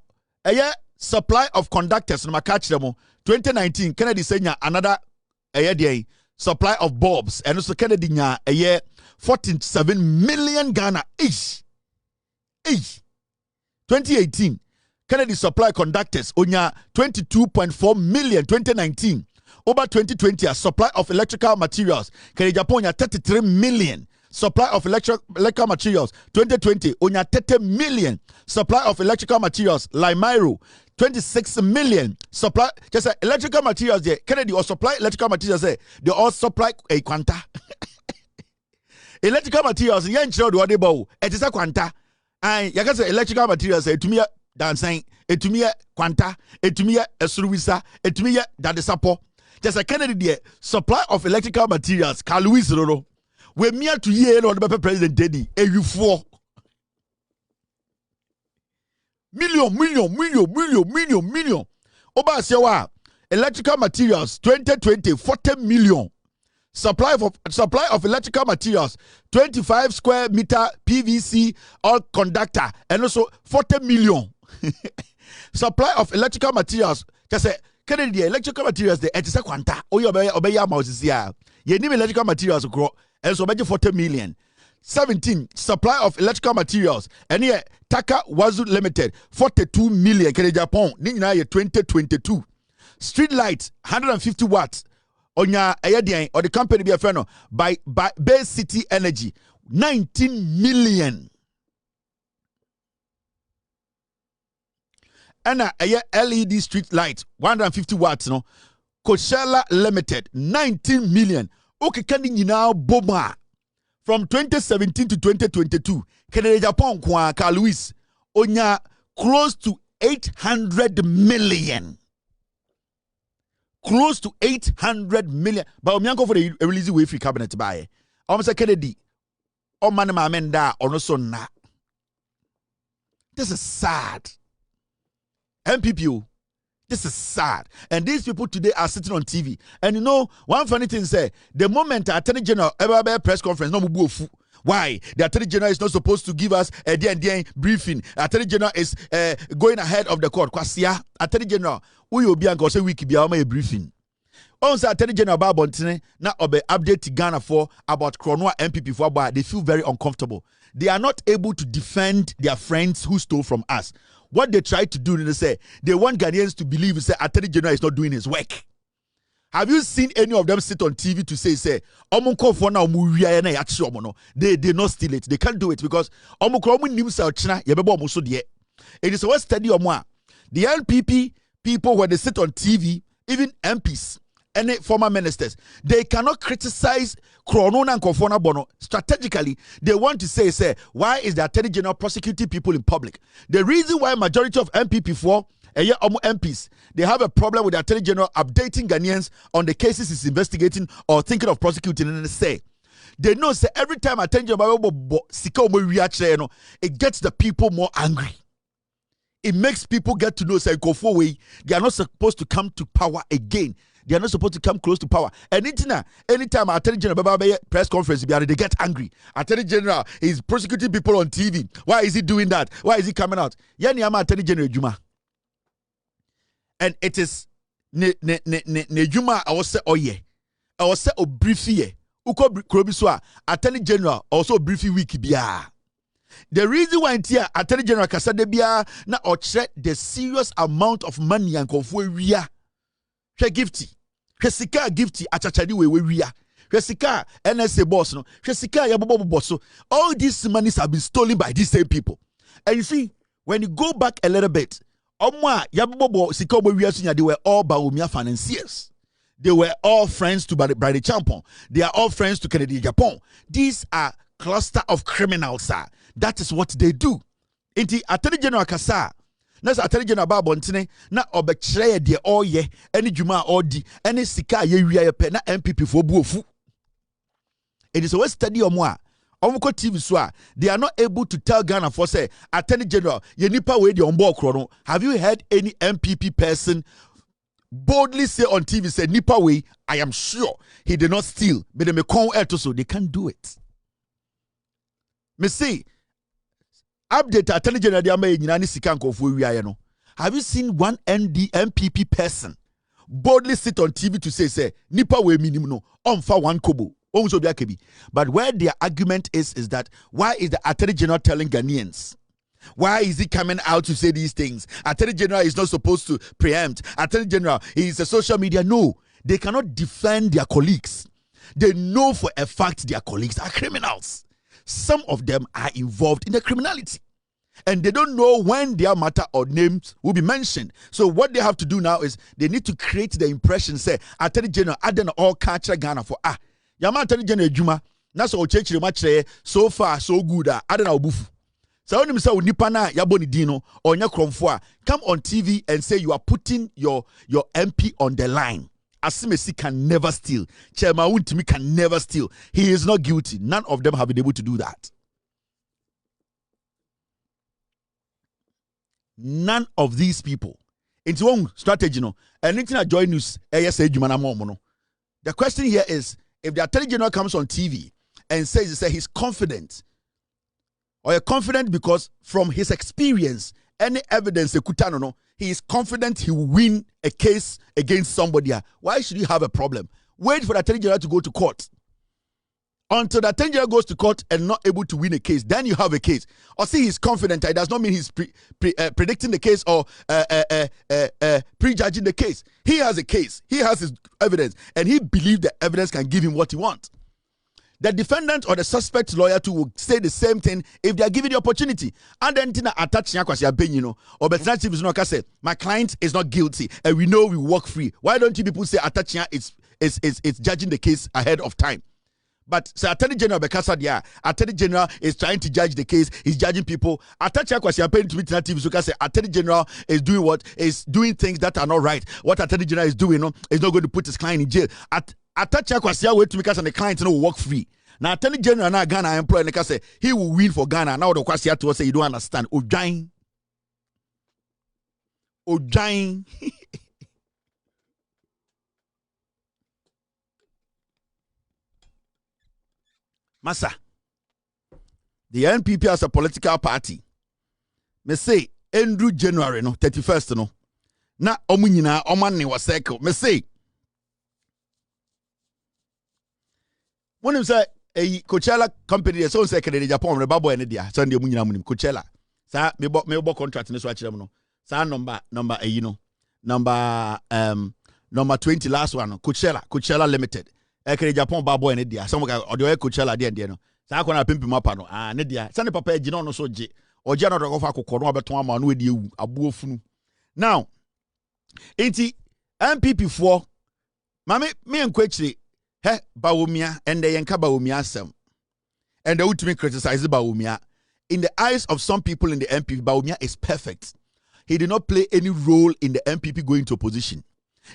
supply of conductors no catch them 2019 Kennedy senya another supply of bulbs and also Kennedy nya 47 million Ghana each 2018 Kennedy supply conductors onya 22.4 million 2019 over 2020 a supply of electrical materials Kennedy Japan 33 million supply of electrical materials 2020 onya 30 million supply of electrical materials Limairo 26 million supply just electrical materials there. Kennedy or supply electrical materials there. They all supply a quanta. Electrical materials, yen chiro do bow. It is a quanta. And you can say electrical materials to me dancing, to me quanta, to me a suruisa, to me that is support. Just a Kennedy there. Supply of electrical materials, Carl Louis Roro. We're mere to year on the President Teddy, a U4. Million. Oba sewa electrical materials 2020 40 million. Supply of electrical materials 25 square meter PVC all conductor and also 40 million. Supply of electrical materials just say Kennedy electrical materials the etisa kwanta obeya mouse here. You need electrical materials grow and so 40 million. 17 supply of electrical materials and here Taka Wazu Limited 42 million Kenya Japan Nina 2022 street lights 150 watts onya ayedian or the company be a friend by Bay City Energy 19 million and a LED street light 150 watts no Coachella Limited 19 million okay can now boma from 2017 to 2022, Canada Japan kwa Carl Louis onya close to 800 million. Close to 800 million. But Omianko for the release way free cabinet buy. Say Kennedy. O man ma menda or no so na. This is sad. MPPO. This is sad. And these people today are sitting on TV. And you know, one funny thing say, the moment the Attorney General ever press conference, no mubu. Why? The Attorney General is not supposed to give us a day briefing. The Attorney General is going ahead of the court. Kwasia, Attorney General, we will be and say we be a briefing. Also, Attorney General Babontine now obe update to Ghana for about Kronwa MPP for but they feel very uncomfortable. They are not able to defend their friends who stole from us. What they try to do, they say they want Ghanaians to believe say Attorney General is not doing his work. Have you seen any of them sit on TV to say they not steal it. They can't do it because it is a study the NPP people when they sit on TV, even MPs, any former ministers, they cannot criticize Kronona and Kofona Bono. Strategically, they want to say, why is the Attorney General prosecuting people in public? The reason why majority of MPP4 MPs, they have a problem with the Attorney General updating Ghanaians on the cases he's investigating or thinking of prosecuting, and they know say every time Attorney General it gets the people more angry. It makes people get to know say go forward. They are not supposed to come to power again. They are not supposed to come close to power. And anytime Attorney General press conference, they get angry. Attorney General is prosecuting people on TV. Why is he doing that? Why is he coming out? Yani ama Attorney General Juma. And it is ne Juma I was say oye. I was say obriefie. Uko krobiswa Attorney General also briefie week biya. The reason why Attorney General Kasade biya na oche the serious amount of money and konfuria. Gifty. Hwesika gifty achachadi we Hwesika NSA boss no. Hwesika yabobo boss. All these monies have been stolen by these same people. And you see, when you go back a little bit, Omwa yabobo sika they were all Bawumia financiers. They were all friends to Brady Champon. They are all friends to Kennedy Japan. These are cluster of criminals, sir. That is what they do. Inti Attorney General Kasa. Na Attorney General Babontine na obekire de oye any juma odi any sika ye wiye pe na MPP for buofu. It is a study omwa omko TV so they are not able to tell Ghana for say Attorney General ye nipa we de ombo okro. Have you heard any MPP person boldly say on TV say nipa we I am sure he did not steal but they may come out so they can't do it. Me see update Attorney General no. Have you seen one MPP person boldly sit on TV to say nipa we minimum no onfa one kobo. But where their argument is that why is the Attorney General telling Ghanaians? Why is he coming out to say these things? Attorney General is not supposed to preempt. Attorney General is a social media. No, they cannot defend their colleagues. They know for a fact their colleagues are criminals. Some of them are involved in the criminality. And they don't know when their matter or names will be mentioned. So what they have to do now is they need to create the impression, say, Attorney General, I don't all catch Ghana for Yama Attorney General Juma, that's all church much so far, so good. I don't know buff. So when you say Nipana Yaboni Dino or Nyakromfoa, come on TV and say you are putting your MP on the line. Asimesi can never steal. Chairman Wuntimi can never steal. He is not guilty. None of them have been able to do that. None of these people. Into one strategy, no. Anything I join news, the question here is, if the Attorney General comes on TV and says he's confident, or you're confident because from his experience, any evidence he is confident he will win a case against somebody. Why should you have a problem? Wait for the Attorney General to go to court. Until the Attorney General goes to court and not able to win a case, then you have a case. Or see, he's confident. It does not mean he's predicting the case or prejudging the case. He has a case. He has his evidence. And he believes the evidence can give him what he wants. The defendant or the suspect lawyer too will say the same thing if they are given the opportunity. And then attach or say, my client is not guilty and we know we walk free. Why don't you people say attaching is judging the case ahead of time? But say Attorney General Bekasa Attorney General is trying to judge the case. He's judging people. Attorney General is doing what? Is doing things that are not right. What Attorney General is doing is not going to put his client in jail. Attorney wait to make us and the client will walk free. Now Attorney General now Ghana employee and say he will win for Ghana. Now the question to say you don't understand. Ojain. Massa, the NPP as a political party, me say, Andrew January, 31st, no. Na omunyina, omane was cycle. Me say, when you say, a Coachella company, so secretary Japan, the Babo and India, Sunday Munyina Munim, Coachella. Sa, me bo contract in this watch, no. Sa number, number 20 last one, Coachella Limited. Ekere Japan Babo and India. Some guy or the Coachella there no. Sa ko na pimpi mapano. Nedia. Sane papa ejina no so je. Oje na do fa kokoro abeton ama no edi ewu abuofunu. Now, enti MPP 4 mame me enkwachire Bawumia and the yenka Bawumia asem. And they ultimately criticize Bawumia. In the eyes of some people in the MPP, Bawumia is perfect. He did not play any role in the MPP going to opposition.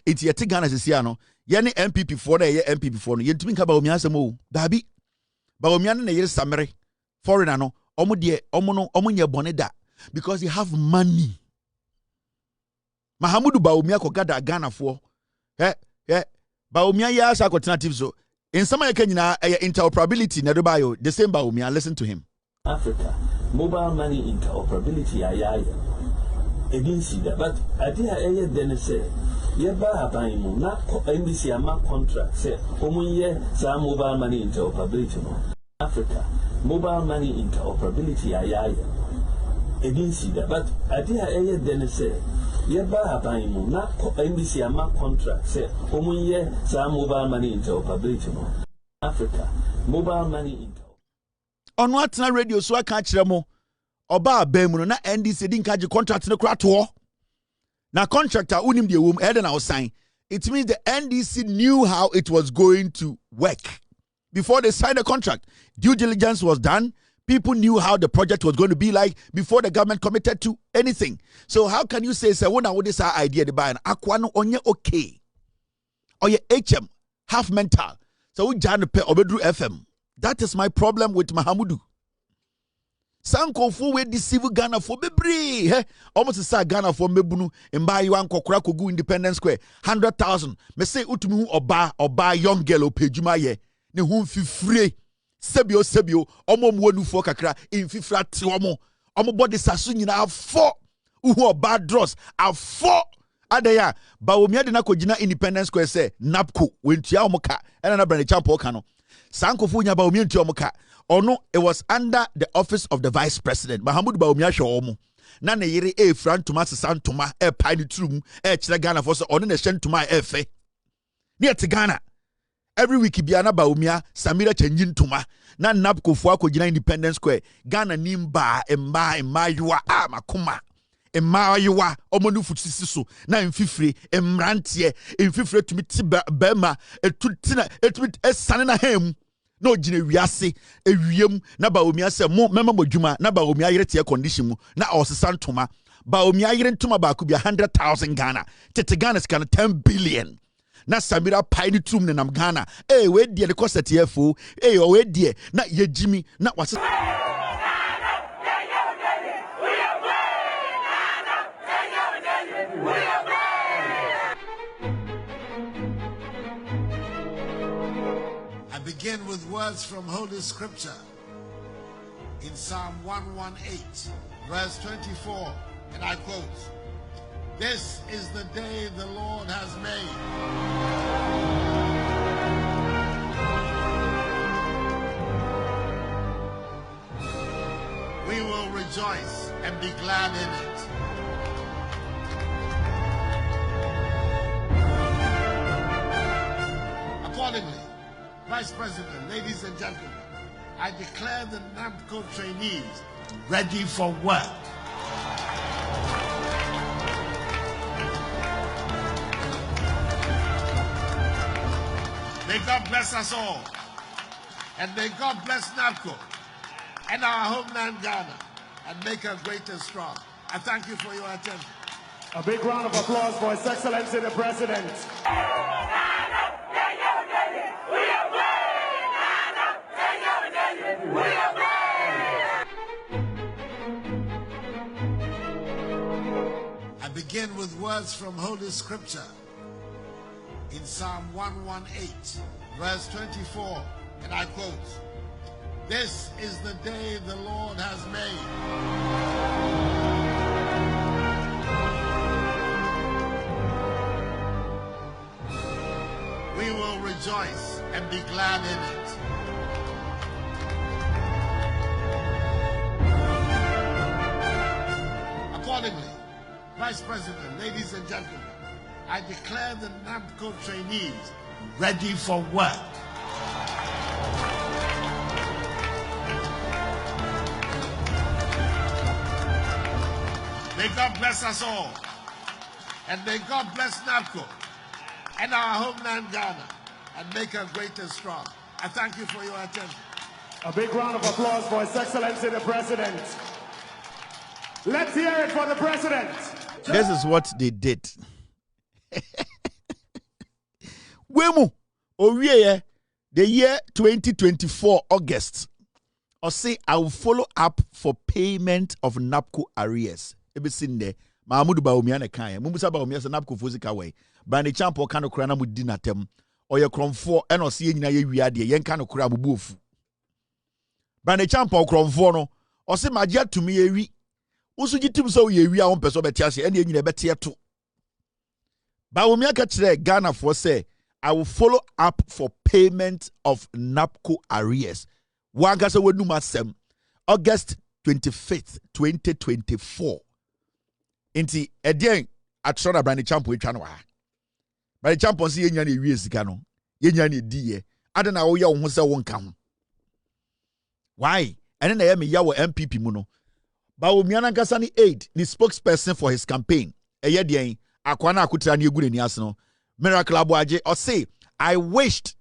It's yet Ghana Sisiano. Yeni MPP 4 na MPP 4 no yentumi nka Bawumia asem o dabi Bawumia na yere Samira foreigner no omo de omo nye bone da because they have money. Mahamudu Bawumia ko gada Ghana for Bawumia ya asa alternative so in some nyina interoperability na do bayo the same Bawumia. Listen to him. Africa mobile money interoperability ayaya e didn't see that, but idea then say yeba abaimu na NBC ama contract say omunye sa mobile money interoperability no Africa mobile money interoperability ayaya e didn't see that, but idea then say yeba abaimu na NBC ama contract say omunye sa mobile money interoperability no Africa mobile money on what na radio so aka kire mo oba abaimu na NDC din kaje contract no kra to. Now, contractor unim the womb head and our sign. It means the NDC knew how it was going to work before they signed the contract. Due diligence was done. People knew how the project was going to be like before the government committed to anything. So how can you say when I would this idea the buy an aquano onye okay or your HM half mental? So we jan pe obedru FM. That is my problem with Mahamudu. Sanko fu we deceive Ghana for bebre almost say Ghana for mebunu mba yi wan kokora kogu Independence Square 100,000 me say utumi hu oba young girl opejuma ye ne hu fifire sebio omo nufu kakra infifra ti omo body sasu nyina afọ uhu oba dross afọ adaya Bawumia de na kogina Independence Square say napco wentua omo ka ena na brand champo ka no Sanko fu nya Bawumia ntua omo ka. Or no, it was under the office of the vice president. Mahamudu Bawumia show na ne yere Fran Thomas Santoma pine trum chere Ghana for so on ne shen toma fe. Near to Ghana. every week biana Bawumia Samira changing tuma na napko fo akogina Independence Square Ghana nimba emma yuwa makoma emma yuwa omonu futisi so na mfifire emrantie mfifire tumi ti bema etutina esane na hem na ogina wiase ewiem na Bawumia se mo mema modwuma na Bawumia yere tie condition mu na osesa ntoma Bawumia yere ntoma ba ku bia 100,000 Ghana tete Ghana is 10 billion na Samira paini trum ne nam Ghana we die the cost TFO we die na yejimi na wase I begin with words from Holy Scripture in Psalm 118 verse 24, and I quote, "This is the day the Lord has made. We will rejoice and be glad in it." Accordingly, Vice President, ladies and gentlemen, I declare the NAMCO trainees ready for work. May God bless us all. And may God bless NAMCO and our homeland Ghana and make her great and strong. I thank you for your attention. A big round of applause for His Excellency the President. I begin with words from Holy Scripture in Psalm 118 verse 24, and I quote, "This is the day the Lord has made. We will rejoice and be glad in it." Accordingly, Vice President, ladies and gentlemen, I declare the NAMCO trainees ready for work. May God bless us all. And may God bless NAMCO and our homeland Ghana and make her great and strong. I thank you for your attention. A big round of applause for His Excellency the President. Let's hear it for the President. This is what they did. Wemu owie the year 2024 August. Or say I will follow up for payment of NAPCO arrears. Ebe sinde Mahmoud Bawumia ne kan. Mumusa Bawumia se NAPCO fuzika way. Bani champo kano kura na mudi na tem. Oye kromfo eno siye nyina ye wiade yen kano kura bubuofu. Bani champo kromfo no. Ose magia tumi ewi. Usu jitim so ye wi a won peso betiase ene nyina betie to. Bawumia ka kire Ghana for say I will follow up for payment of NAPCO arrears. Wagasa wenuma sem August 25th 2024. Inti edien atrona brand champo etwa no ha. Brand champo se yenya na ewie sika no. Yenya na ediye. Ade na wo ye wo ho se wo nka ho. Why? Ene na ye me ya wo MPP mu no. Bawumia na nkasa ni aid, the spokesperson for his campaign. Eye den akwana akutra na egure ni ase no. Miracle Abuaje or say I wished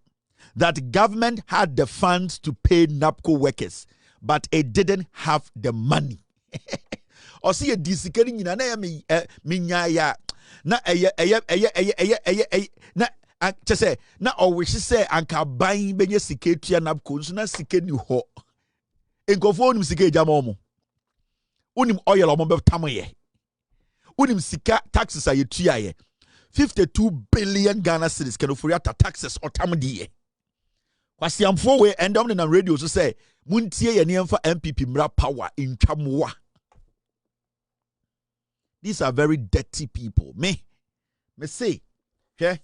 that government had the funds to pay NAPCO workers, but it didn't have the money. Or see a disikeri nyina na ya minya ya na na chese na owish say anka ban benye siketua NAPCO nso na sike ni ho. Enkofo onim sike jama omo. Unim oil omo be tamoye. Unim sika taxes ayetua ye. 52 billion Ghana cedis can offer taxes or tamdiye. Kwasiamfo we endom na radio so say muntie ye nemfa MPP mra power in Chamwa. These are very dirty people. Me say, okay?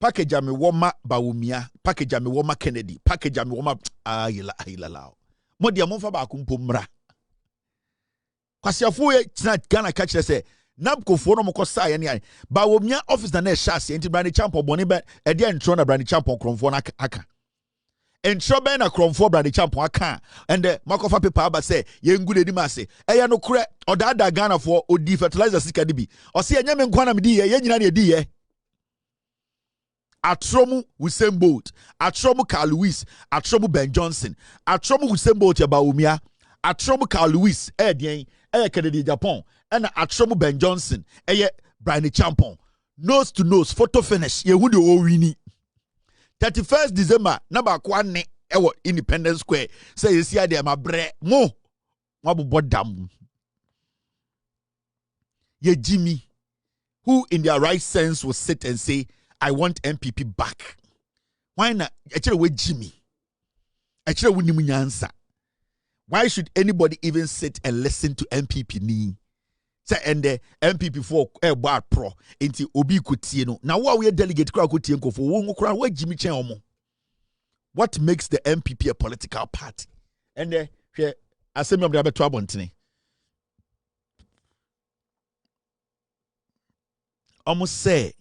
Package me woma Bawumia, package me woma Kennedy, package me woma ayila lao. Mo dia mo fa ba kumpo mra. Kwasiamfo we tina Ghana catch say Napco for no more say any. Bawumia office na shasi enti Brandy Champo bonibe edi entro na Brandy Champo kromfo na aka. Entro be na kromfo Brandy Champo aka. And the makofa paper aba say ye ngude di mase. Eya no kure odada Ghana for odi fertilizer sika dibi. O se enya me nkwa na me di ye nyina na di ye. Atromu Usain Bolt, Atromu Carl Lewis, Atromu Ben Johnson, Atromu Usain Bolt ya Bawumia, Atromu Carl Lewis, Kennedy Japan, and Atromu Ben Johnson, Brian Champon. Nose to nose, photo finish, ye would o wini. 31st December, number 1 Independence Square. Say you see there my bre mo wabu bodam. Ye Jimmy, who in their right sense will sit and say, I want MPP back. Why not? Actually, with Jimmy. Actually, with Nimunyansa. Why should anybody even sit and listen to MPP ni? Say and the MPP for bar pro into Obi Kutieno. Now what we delegate crowd Kutienko for one crowd where Jimmy Cheomo? What makes the MPP a political party? And the assembly of the Abetua Bontini. Almost say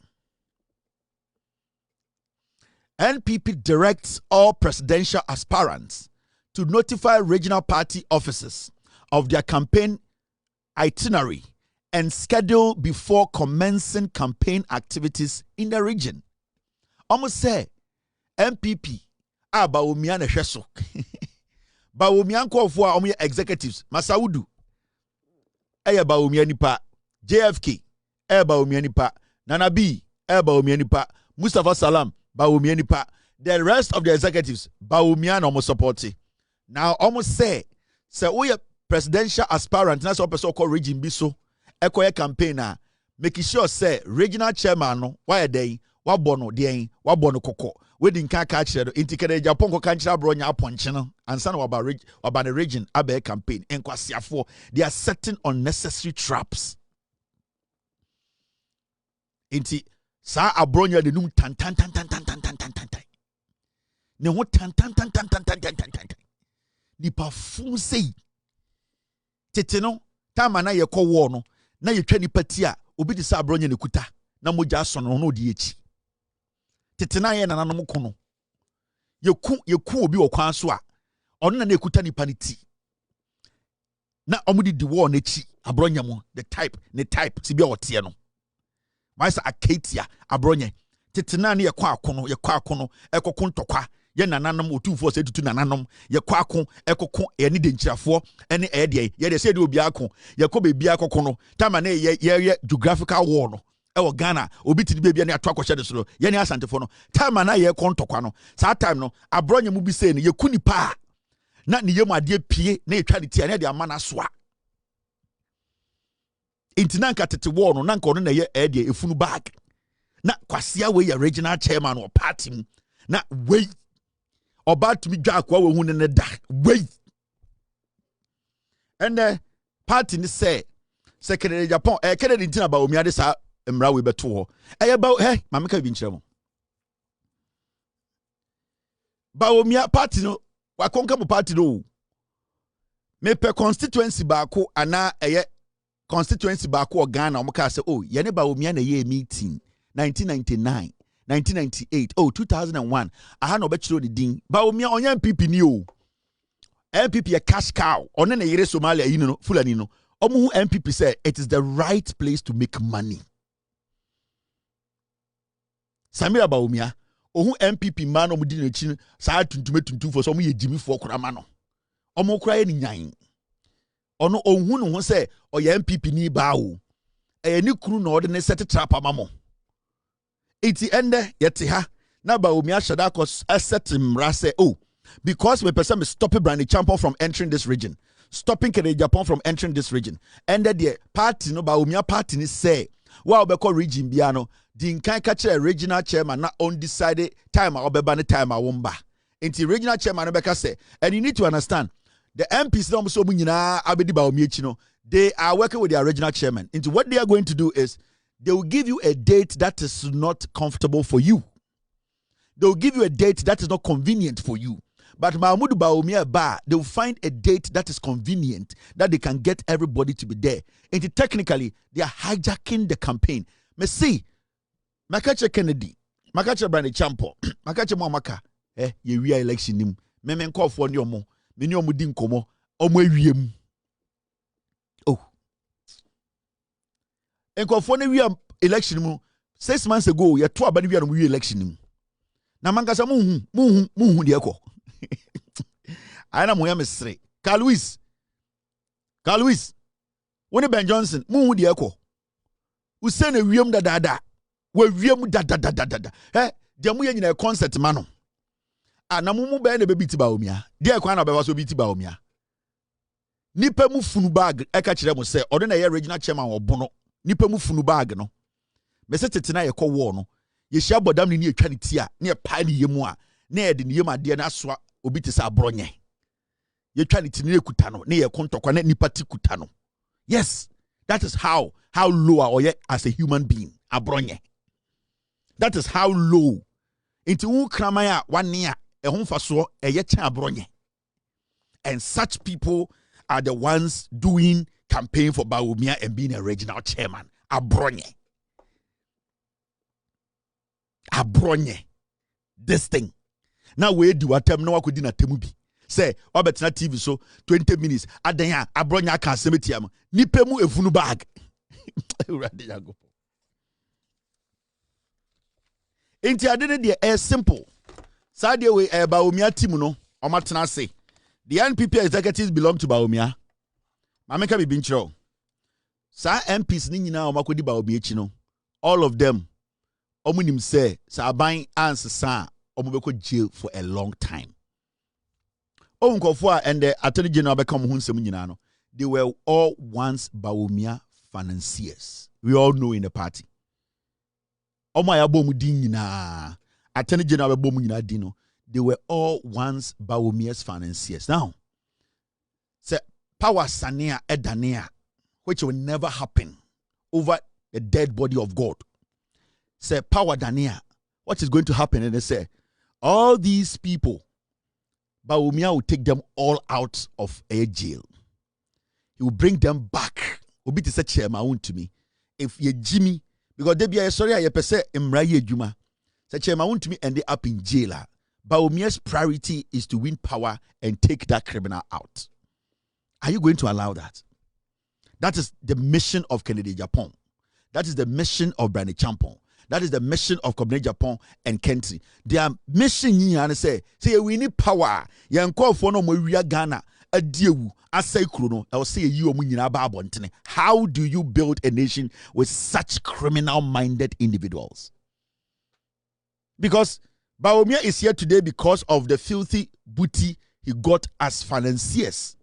NPP directs all presidential aspirants to notify regional party officers of their campaign itinerary and schedule before commencing campaign activities in the region. Almost say NPP Bawumia na hweso. Bawumia nkofo a omo executives Masaudu Bawumia nipa, JFK Bawumia nipa, Nana B Bawumia nipa, Mustafa Salam Bawumia nipa. The rest of the executives Bawumia no support. Now almost say we a presidential aspirant na so person call region bi so ekoye campaigner making sure say regional chairman no why dey wabono dey wabono kokko we din kan ka kire do intikere Japan ko kan kire abro nya aponche no ansa na waba region abe campaign enkwasiafo. They are setting unnecessary traps. Inti sa abronya de num tan ne ho tan ni parfum sei tete no tama na ye kɔ wo no na ye twa ni pati a obi di sa abronya ne kuta na mogya so no odi echi tete na ye nananom ko no ye ku obi wɔ kwan so a ɔno na ekuta nipa ne ti na ɔmudi di wo na echi abronya mo the type ti bi a ɔte no maisa akatia abronye tetena ne yekwa akono ekoko ntokwa ye nananom otufo se tutu nananom yekwa akon ekoko eni de nchirafo ene ede ye de se de obi akon yekọ bebi akoko no tama na ye geographical war no ewo Ghana obi tidi bebi na ato akọhye de so ye ne asantefo no tama na ye kontokwa no saa time no abronye mu bi se ne yekuni pa na ne yemu ade pie na etwa de tia na de amana soa intinanka tete war no nanka ono na ye ede efunu bag na kwasia we ya regional chairman or party na we oba to me dwa akwa we hu ne da we and party ni say secretary Japan Kennedy ntina ba omi ade sa mra we beto ho ba mameka bi nkyerɛ mo ba omi party no wa konka mo party no me pe constituency ba ko ana constituency ba ko Ghana o mka say ye ne ba omi na ye meeting 1999 1998 2001 aha no obechiro ni din Bawumia onye MPP ni o MPP a cash cow one na yire Somalia yi no Fulani no omu MPP say it is the right place to make money. Samira Bawumia ohu MPP man omu di n'echi saa tuntum for so omu ye jimi for kura ma no omu kura ye ni nyan ono ohu no ho say oye MPP ni ba o ni kuru na ode ne set trap amamo. Iti ende yete ha na Bawumia shada cause asset mra say because we person me stop Brandy Champion from entering this region, stopping Kyeremanten Japan from entering this region, and the party no Bawumia party ni say wa obeko region bia no din kan ka kire regional chairman na undecided time a obeba ne time a womba inti regional chairman no beka say, and you need to understand the MPs no so mu nyina abedi Bawumia chi no they are working with their regional chairman. Into what they are going to do is they will give you a date that is not comfortable for you. They will give you a date that is not convenient for you. But Mahmoud Bawumia Ba, they will find a date that is convenient, that they can get everybody to be there. And technically, they are hijacking the campaign. Me see, Makache Kennedy, Makache Brandi Champo, Makache Mwamaka, ye we election nim. Me men call for nyomo, me nyomo din komo, omo ewiem. Oh. En call for we election mu 6 months ago, ye to abani we election nim. Na mangasa muhu de ko. Ana moya mesre. Carl Lewis. Woni Ben Johnson muhu de ko. Usene wiem da. We wiem da. De mu ye nyina concert ma no. Na mumu be na be biti Bawumia. De kwa na be waso biti Bawumia. Nipa mu funu bag e ka kire mo se odo na ye regional chairman obono. Nipa mu funu bag no. Me se tetena ye kɔ wo no. Ye hia bodam ni etwa ne ti a ne ye pa ne yemu a na ye de ne yemu ade na asoa obi te sa abronye. Ye twa ne ti ne kuta no ne ye kontokwa na nipa ti kuta no. Yes, that is how low or ye as a human being abronye. That is how low. Inti wu kraman a wane a ehon faso eye cha abronye. And such people are the ones doing campaign for Bawumia and being a regional chairman. Abronye. This thing. Now we do atem no akodi na temu bi. Say obetina TV so 20 minutes adanya abronya kan semetiam. Nipa mu efunu bag. Urade yago. Enti ade de simple. Sade we Bawumia team no omatena say. The NPP executives belong to Bawumia. Mameka bi binchiro. Sa MPs ni nyina omakodi Bawumia chi no. All of them omunim say saban ansesa omobeko jail for a long time. Onkofo and the Attorney General become hunsem nyina no. They were all once Bawumia financiers. We all know in the party. Omaya bomu din nyina. Attorney General bomu nyina dino. They were all once Bawumia's financiers. Now, say power sania edania, which will never happen over the dead body of God. Say power dania, what is going to happen? And they say, all these people, Bawumia will take them all out of a jail. He will bring them back. Obi to say chairman to me. If ye Jimmy, because they be sorry, I pese imraye juma. Say chairman to me end up in jail. Bawumia's priority is to win power and take that criminal out. Are you going to allow that? That is the mission of Kennedy Japan. That is the mission of Brandi Champon. That is the mission of Kennedy Japan and Kentry. Their mission is say we need power. Yanko for no more Ghana. A deal. I say Kruno. I will say you how do you build a nation with such criminal-minded individuals? Because Bawumia is here today because of the filthy booty he got as financiers.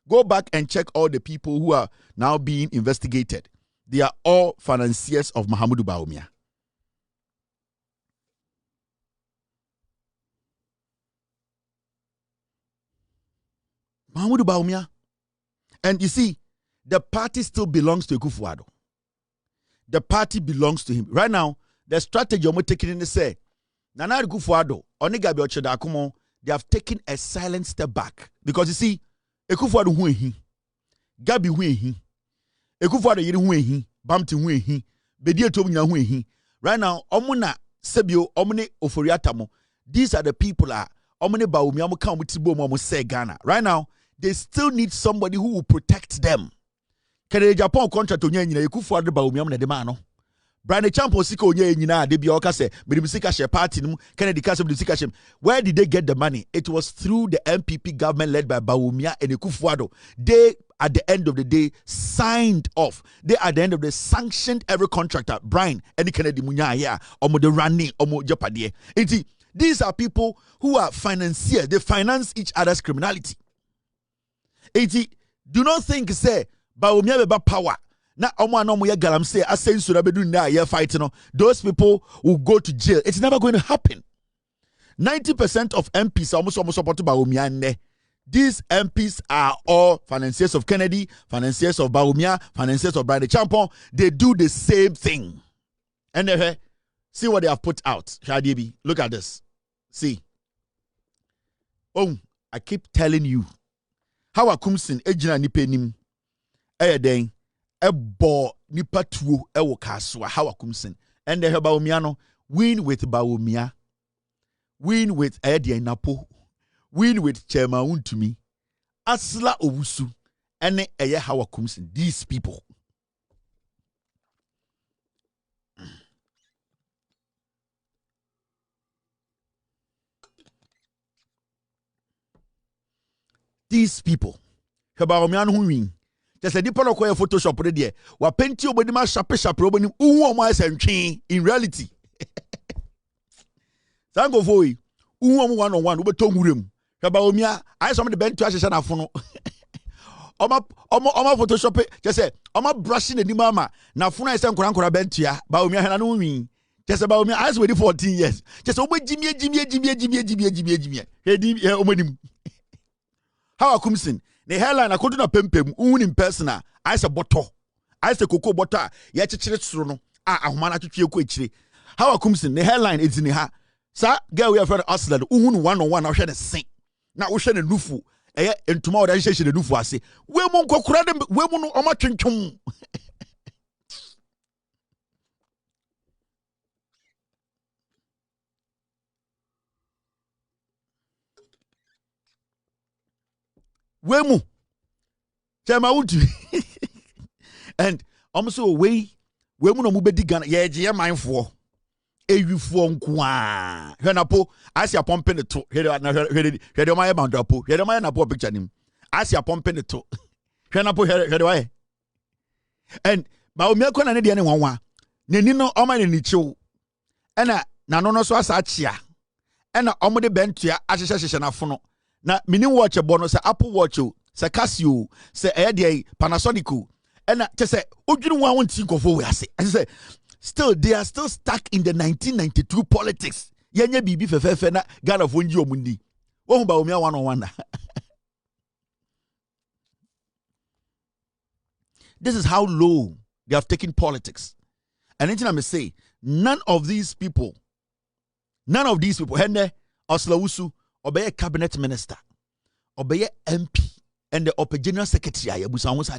Go back and check all the people who are now being investigated. They are all financiers of Mahamudu Bawumia. Mahamudu Bawumia. And you see, the party still belongs to Akufo-Addo. The party belongs to him. Right now, the strategy I'm taking in the say, Nana Akufo-Addo, Onigabi Ochedakumo, they have taken a silent step back. Because you see, Akufo-Addo hu ehi, Gabi hu ehi, Akufo-Addo yiri hu ehi, Bamti hu ehi, Bedie Tom hu ehi. Right now, Omuna Sebio, Omune Oforiatamo, these are the people are Omune Bawumia mo kan mo tibo mo say Ghana. Right now, they still need somebody who will protect them. Kennedy Japan contract onye nyina Akufo-Addo Bawumia na de ma no. Brandi Champo sika onye nyina de bia oka se me sika share party no Kennedy Kase me sika share. Where did they get the money? It was through the MPP government led by Bawumia and Akufo-Addo. They at the end of the day signed off. They at the end of the day sanctioned every contractor. Brian and Kennedy Munya here omo de running omo jeopardy. These are people who are financiers. They finance each other's criminality. Do not think say Bawumia beba power. Na omo anomo ye galam say asensu na bedu na ye fight no. Those people will go to jail. It's never going to happen. 90% of MPs are almost support Bawumia ne. These MPs are all financiers of Kennedy, financiers of Bawumia, financiers of Brandi Champon. They do the same thing. And see what they have put out. Shadibi, look at this. See. Oh, I keep telling you. How a kumsin ejina nipa nim. Den ebo nipa tuo ewo kaswa how a kumsin. And the Bawumia no win with Bawumia. Win with Eddie Napo. Win with Chairman to me. Asla Owusu. And eye how a kumsin. These people. These people. Bawumia no win. Just a deeper no koye Photoshop re de. Wa penti obodi ma shape obodi uwu omo asentwe in reality. Sango foi. Uwu omo one on one ubeto ngurem. Bawumia I some the bent to ahye na fono. Oma Photoshop just say oma brushing the mama na fono ese nkora bent ya. Bawumia hena no win. Just about Bawumia I was waiting 14 years. Just omo jimie. He omonim. How akumsin the hairline according to pempem in persona I say bottle I say cocoa butter ya chichire suro no ahoma twetwe ko echire how akumsin the hairline is in ha sa girl we have heard aslan uhun one on one na hwe ne sen na wo hwe ne nufu eye entuma wo da hye ne nufu ase we mu nkokora de we mu no o ma twentwom we mu chema wutu and almost we mu no mu bedi Ghana ye je manfo ewifo nkoa hwenapo asia pompe ne to hwede ma ye bandapo hwede ma ye na po picture nim asia pompe ne to hwenapo hwede wa ye and Bawumia ko na ne de ne nwanwa nani no o ma ne ni chiw ena na no so asa chia ena o mo de bentua ahyehyehye na fono na mini watch bono se Apple Watch se Casio se Panasonic and say odwunu wa won tin kofo we ase say still they are still stuck in the 1992 politics yenya bibi fefefe na Ghana fo nji omundi wo hu Bawumia one on one. This is how low they have taken politics. And anything I may say, none of these people hende Oslawusu obey cabinet minister, obey MP, and the upper general secretary. Busango sa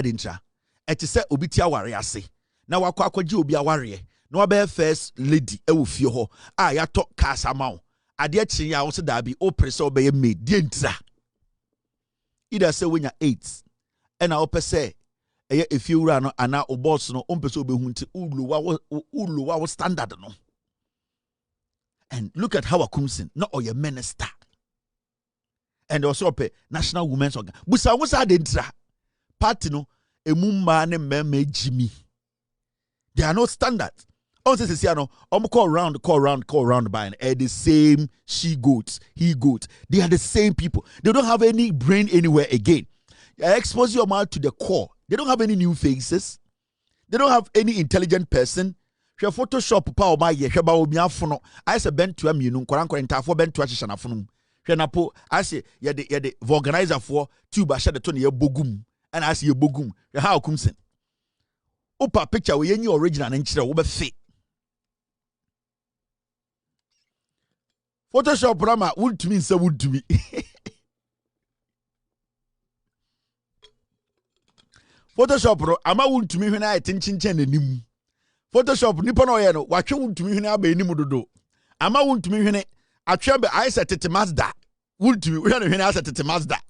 dintra. Et se obitia wariase. Na wakwa kwaji obi aware. Na obey first lady ewo fie ho. Ya to kasa mawo. Ade akyi ya wo se dabi o prese obey me dintra. Ida se wenya 8. Ena opese eye efiewura no ana oboss no ompese obehunti uluwa wo standard no. And look at how Akumsin, not your minister. And also pay National Women's Organ. Busa was a dentra. Party no, a mumma ne meme Jimmy. They are not standard. Also, say, no, call round by and the same she goats, he goat. They are the same people. They don't have any brain anywhere again. Expose your mouth to the core. They don't have any new faces. They don't have any intelligent person. Photoshop pa o ma ye hweba o mia fono I say bentua mienu nkwaran ntafo bentua hyehyɛ na fono hwenapo I say ye de organizer for tuba hye de to ne ye bogum and I say ye bogum ha Akumsin opa picture we yenyi original na nkyere wo be fe Photoshop rama wuntumi nsa wuntumi Photoshop ro ama wuntumi hwe na ayetinchinchin nanim Photoshop nipa no ye no watwe wuntumi hwene aba enimu dodo ama wuntumi hwene atwe be I tete Mazda wuntumi hwene hwene tete Mazda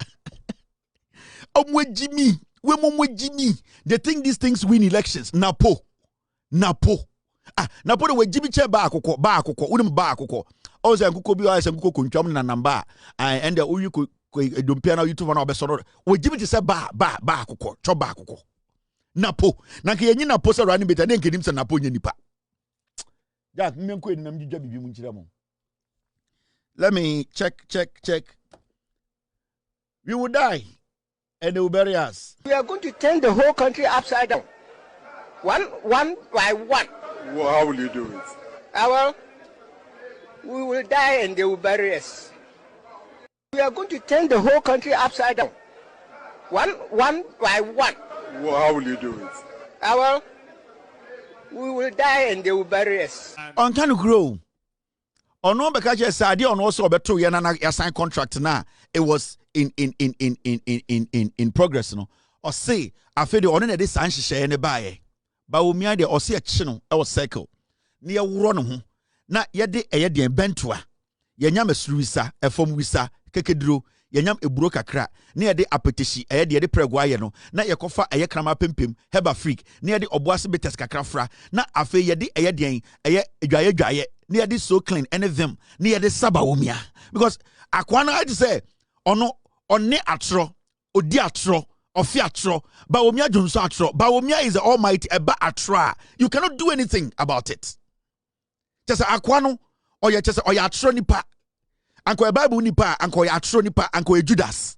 omwejimi we momwejimi they think these things win elections napo napo de wejimi che ba akokɔ unim ba akokɔ o se nkokɔ bi o se nkokɔ kontwam na namba and the oyi ko edompia na YouTube na obesoro wejimi te se ba akokɔ cho ba akokɔ napo na ke yenyi napo se rani beta ne nkenim se napo nya nipa Jack mmenko enam djidwa bibi mu nkire mo. Let me check we will die and they will bury us. We are going to turn the whole country upside down, one by one. Well, how will you do it? Well, we will die and they will bury us. We are going to turn the whole country upside down, one by one. Well, how will you do it? Well, we will die and they will bury us. On can grow. Ono beka che say ade ono so obeto ye na sign contract na it was in progress no. Or say afede ono na de san hihye ne baaye. Bawumia de ose echi no e wo circle. Ne ye woro no ho. Na ye de den bentoa. Ye nyam esuruwisa, efom wisa, kekeduro, ye nyam eburo kakra. Ne ye de apetishi, ye de pregwa ye no. Na ye kofa ye krama pempem, heba freak. Ne ye de oboase betes kakra fra. Na afe ye de den dwaye. Ne ye de so clean any them. Ne ye de Bawumia. Because akwana I say ono onne atro, odi atro. Ofi atro, Bawumia Junso atro. Bawumia is the almighty eba atra. You cannot do anything about it. Just akwano or ya atro nipa. Anko e Bible nipa, anko ya atro nipa, anko e Judas.